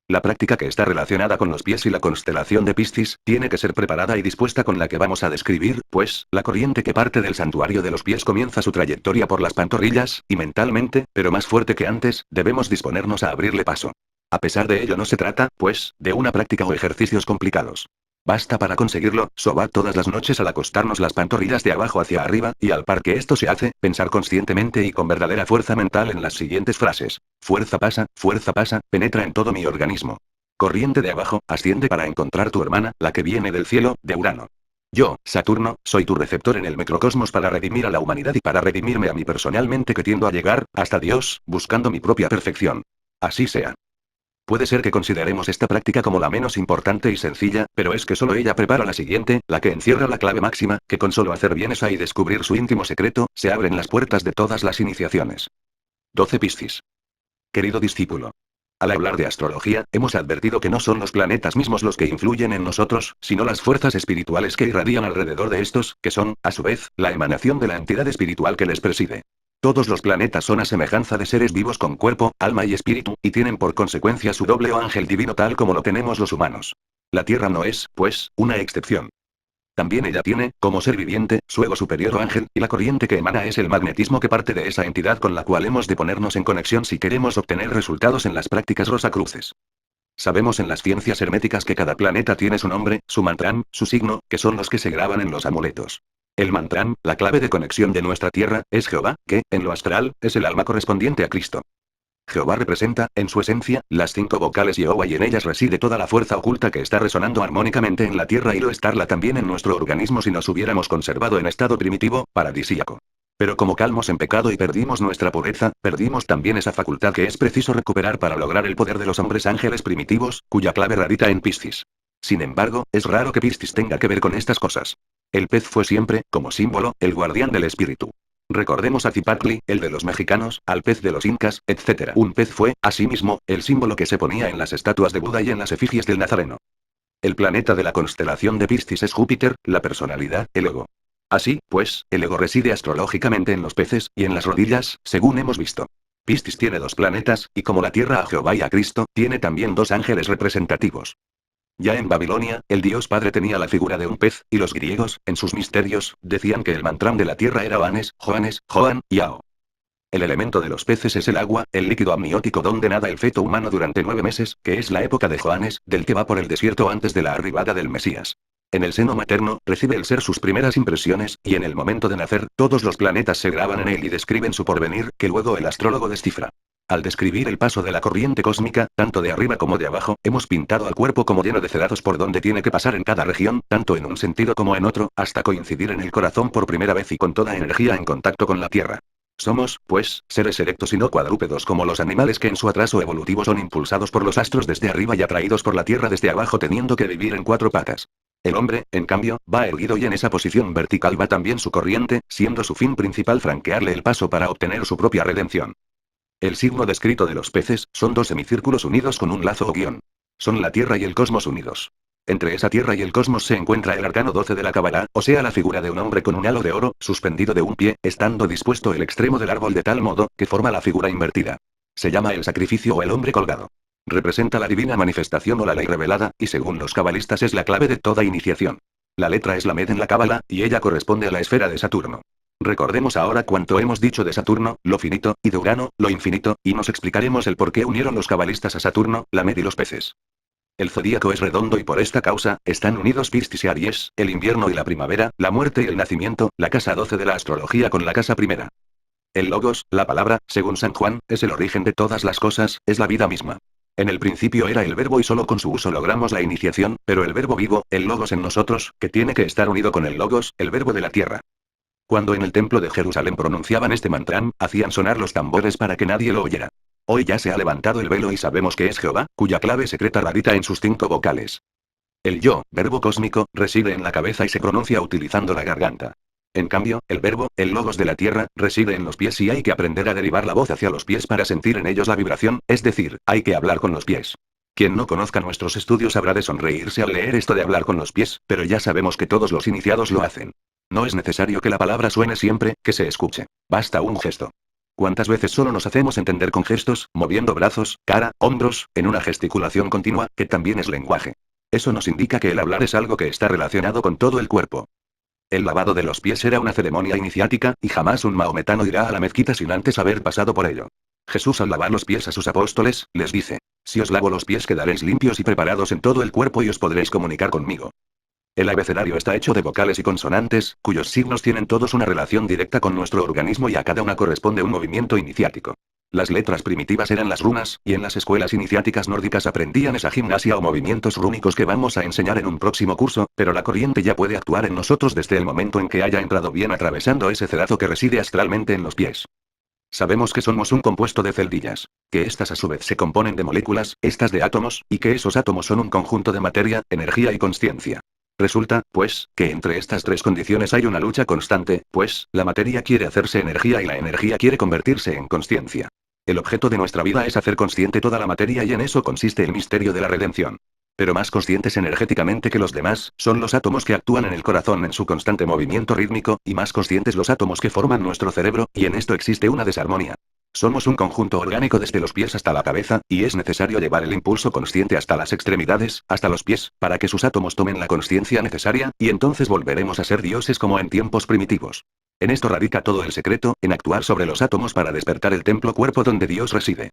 La práctica que está relacionada con los pies y la constelación de Piscis, tiene que ser preparada y dispuesta con la que vamos a describir, pues, la corriente que parte del santuario de los pies comienza su trayectoria por las pantorrillas, y mentalmente, pero más fuerte que antes, debemos disponernos a abrirle paso. A pesar de ello no se trata, pues, de una práctica o ejercicios complicados. Basta para conseguirlo, sobar todas las noches al acostarnos las pantorrillas de abajo hacia arriba, y al par que esto se hace, pensar conscientemente y con verdadera fuerza mental en las siguientes frases. Fuerza pasa, penetra en todo mi organismo. Corriente de abajo, asciende para encontrar tu hermana, la que viene del cielo, de Urano. Yo, Saturno, soy tu receptor en el microcosmos para redimir a la humanidad y para redimirme a mí personalmente que tiendo a llegar, hasta Dios, buscando mi propia perfección. Así sea. Puede ser que consideremos esta práctica como la menos importante y sencilla, pero es que solo ella prepara la siguiente, la que encierra la clave máxima, que con solo hacer bien esa y descubrir su íntimo secreto, se abren las puertas de todas las iniciaciones. 12 Piscis. Querido discípulo. Al hablar de astrología, hemos advertido que no son los planetas mismos los que influyen en nosotros, sino las fuerzas espirituales que irradian alrededor de estos, que son, a su vez, la emanación de la entidad espiritual que les preside. Todos los planetas son a semejanza de seres vivos con cuerpo, alma y espíritu, y tienen por consecuencia su doble o ángel divino tal como lo tenemos los humanos. La Tierra no es, pues, una excepción. También ella tiene, como ser viviente, su ego superior o ángel, y la corriente que emana es el magnetismo que parte de esa entidad con la cual hemos de ponernos en conexión si queremos obtener resultados en las prácticas rosacruces. Sabemos en las ciencias herméticas que cada planeta tiene su nombre, su mantram, su signo, que son los que se graban en los amuletos. El mantram, la clave de conexión de nuestra Tierra, es Jehová, que, en lo astral, es el alma correspondiente a Cristo. Jehová representa, en su esencia, las 5 vocales Jehová y en ellas reside toda la fuerza oculta que está resonando armónicamente en la Tierra y lo estarla también en nuestro organismo si nos hubiéramos conservado en estado primitivo, paradisíaco. Pero como calmos en pecado y perdimos nuestra pureza, perdimos también esa facultad que es preciso recuperar para lograr el poder de los hombres ángeles primitivos, cuya clave radica en Piscis. Sin embargo, es raro que Piscis tenga que ver con estas cosas. El pez fue siempre, como símbolo, el guardián del espíritu. Recordemos a Zipacli, el de los mexicanos, al pez de los incas, etc. Un pez fue, asimismo, el símbolo que se ponía en las estatuas de Buda y en las efigies del Nazareno. El planeta de la constelación de Piscis es Júpiter, la personalidad, el ego. Así, pues, el ego reside astrológicamente en los peces, y en las rodillas, según hemos visto. Piscis tiene 2 planetas, y como la Tierra a Jehová y a Cristo, tiene también 2 ángeles representativos. Ya en Babilonia, el dios padre tenía la figura de un pez, y los griegos, en sus misterios, decían que el mantram de la tierra era Oanes, Joanes, Joan, y Ao. El elemento de los peces es el agua, el líquido amniótico donde nada el feto humano durante 9 meses, que es la época de Joanes, del que va por el desierto antes de la arribada del Mesías. En el seno materno, recibe el ser sus primeras impresiones, y en el momento de nacer, todos los planetas se graban en él y describen su porvenir, que luego el astrólogo descifra. Al describir el paso de la corriente cósmica, tanto de arriba como de abajo, hemos pintado al cuerpo como lleno de cedados por donde tiene que pasar en cada región, tanto en un sentido como en otro, hasta coincidir en el corazón por primera vez y con toda energía en contacto con la Tierra. Somos, pues, seres erectos y no cuadrúpedos como los animales que en su atraso evolutivo son impulsados por los astros desde arriba y atraídos por la Tierra desde abajo teniendo que vivir en 4 patas. El hombre, en cambio, va erguido y en esa posición vertical va también su corriente, siendo su fin principal franquearle el paso para obtener su propia redención. El signo descrito de los peces, son 2 semicírculos unidos con un lazo o guión. Son la Tierra y el cosmos unidos. Entre esa Tierra y el cosmos se encuentra el arcano 12 de la Cábala, o sea la figura de un hombre con un halo de oro, suspendido de un pie, estando dispuesto el extremo del árbol de tal modo, que forma la figura invertida. Se llama el sacrificio o el hombre colgado. Representa la divina manifestación o la ley revelada, y según los cabalistas es la clave de toda iniciación. La letra es la Med en la Cábala, y ella corresponde a la esfera de Saturno. Recordemos ahora cuanto hemos dicho de Saturno, lo finito, y de Urano, lo infinito, y nos explicaremos el por qué unieron los cabalistas a Saturno, la Med y los peces. El zodíaco es redondo y por esta causa, están unidos Piscis y Aries, el invierno y la primavera, la muerte y el nacimiento, la casa 12 de la astrología con la casa primera. El logos, la palabra, según San Juan, es el origen de todas las cosas, es la vida misma. En el principio era el verbo y solo con su uso logramos la iniciación, pero el verbo vivo, el logos en nosotros, que tiene que estar unido con el logos, el verbo de la tierra. Cuando en el templo de Jerusalén pronunciaban este mantrán, hacían sonar los tambores para que nadie lo oyera. Hoy ya se ha levantado el velo y sabemos que es Jehová, cuya clave secreta radica en sus 5 vocales. El yo, verbo cósmico, reside en la cabeza y se pronuncia utilizando la garganta. En cambio, el verbo, el logos de la tierra, reside en los pies y hay que aprender a derivar la voz hacia los pies para sentir en ellos la vibración, es decir, hay que hablar con los pies. Quien no conozca nuestros estudios habrá de sonreírse al leer esto de hablar con los pies, pero ya sabemos que todos los iniciados lo hacen. No es necesario que la palabra suene siempre, que se escuche. Basta un gesto. ¿Cuántas veces solo nos hacemos entender con gestos, moviendo brazos, cara, hombros, en una gesticulación continua, que también es lenguaje? Eso nos indica que el hablar es algo que está relacionado con todo el cuerpo. El lavado de los pies era una ceremonia iniciática, y jamás un maometano irá a la mezquita sin antes haber pasado por ello. Jesús al lavar los pies a sus apóstoles, les dice: si os lavo los pies quedaréis limpios y preparados en todo el cuerpo y os podréis comunicar conmigo. El abecedario está hecho de vocales y consonantes, cuyos signos tienen todos una relación directa con nuestro organismo y a cada una corresponde un movimiento iniciático. Las letras primitivas eran las runas, y en las escuelas iniciáticas nórdicas aprendían esa gimnasia o movimientos rúnicos que vamos a enseñar en un próximo curso, pero la corriente ya puede actuar en nosotros desde el momento en que haya entrado bien atravesando ese cedazo que reside astralmente en los pies. Sabemos que somos un compuesto de celdillas, que estas a su vez se componen de moléculas, estas de átomos, y que esos átomos son un conjunto de materia, energía y consciencia. Resulta, pues, que entre estas 3 condiciones hay una lucha constante, pues, la materia quiere hacerse energía y la energía quiere convertirse en consciencia. El objeto de nuestra vida es hacer consciente toda la materia y en eso consiste el misterio de la redención. Pero más conscientes energéticamente que los demás, son los átomos que actúan en el corazón en su constante movimiento rítmico, y más conscientes los átomos que forman nuestro cerebro, y en esto existe una desarmonía. Somos un conjunto orgánico desde los pies hasta la cabeza, y es necesario llevar el impulso consciente hasta las extremidades, hasta los pies, para que sus átomos tomen la consciencia necesaria, y entonces volveremos a ser dioses como en tiempos primitivos. En esto radica todo el secreto, en actuar sobre los átomos para despertar el templo cuerpo donde Dios reside.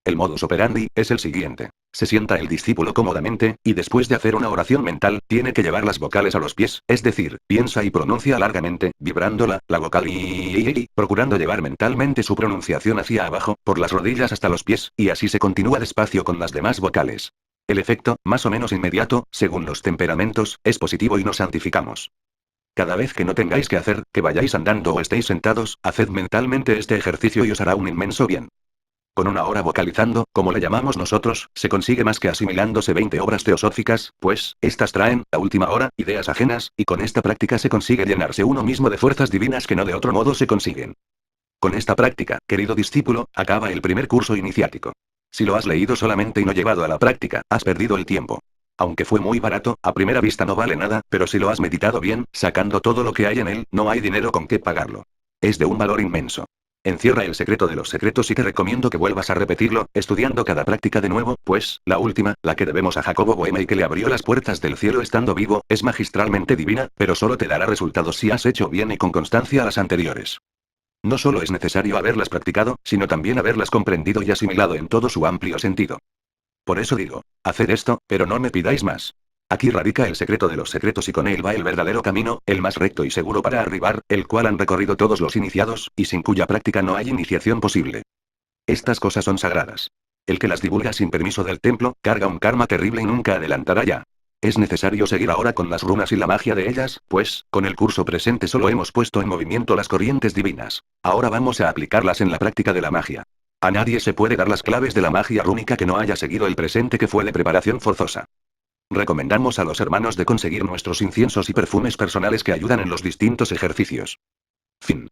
El modus operandi es el siguiente. Se sienta el discípulo cómodamente, y después de hacer una oración mental, tiene que llevar las vocales a los pies, es decir, piensa y pronuncia largamente, vibrándola, la vocal y, procurando llevar mentalmente su pronunciación hacia abajo, por las rodillas hasta los pies, y así se continúa despacio con las demás vocales. El efecto, más o menos inmediato, según los temperamentos, es positivo y nos santificamos. Cada vez que no tengáis que hacer, que vayáis andando o estéis sentados, haced mentalmente este ejercicio y os hará un inmenso bien. Con una hora vocalizando, como le llamamos nosotros, se consigue más que asimilándose 20 obras teosóficas, pues, estas traen, a última hora, ideas ajenas, y con esta práctica se consigue llenarse uno mismo de fuerzas divinas que no de otro modo se consiguen. Con esta práctica, querido discípulo, acaba el primer curso iniciático. Si lo has leído solamente y no llevado a la práctica, has perdido el tiempo. Aunque fue muy barato, a primera vista no vale nada, pero si lo has meditado bien, sacando todo lo que hay en él, no hay dinero con qué pagarlo. Es de un valor inmenso. Encierra el secreto de los secretos y te recomiendo que vuelvas a repetirlo, estudiando cada práctica de nuevo, pues, la última, la que debemos a Jacobo Boehme y que le abrió las puertas del cielo estando vivo, es magistralmente divina, pero solo te dará resultados si has hecho bien y con constancia las anteriores. No solo es necesario haberlas practicado, sino también haberlas comprendido y asimilado en todo su amplio sentido. Por eso digo, haced esto, pero no me pidáis más. Aquí radica el secreto de los secretos y con él va el verdadero camino, el más recto y seguro para arribar, el cual han recorrido todos los iniciados, y sin cuya práctica no hay iniciación posible. Estas cosas son sagradas. El que las divulga sin permiso del templo, carga un karma terrible y nunca adelantará ya. Es necesario seguir ahora con las runas y la magia de ellas, pues, con el curso presente solo hemos puesto en movimiento las corrientes divinas. Ahora vamos a aplicarlas en la práctica de la magia. A nadie se puede dar las claves de la magia rúnica que no haya seguido el presente que fue de preparación forzosa. Recomendamos a los hermanos de conseguir nuestros inciensos y perfumes personales que ayudan en los distintos ejercicios. Fin.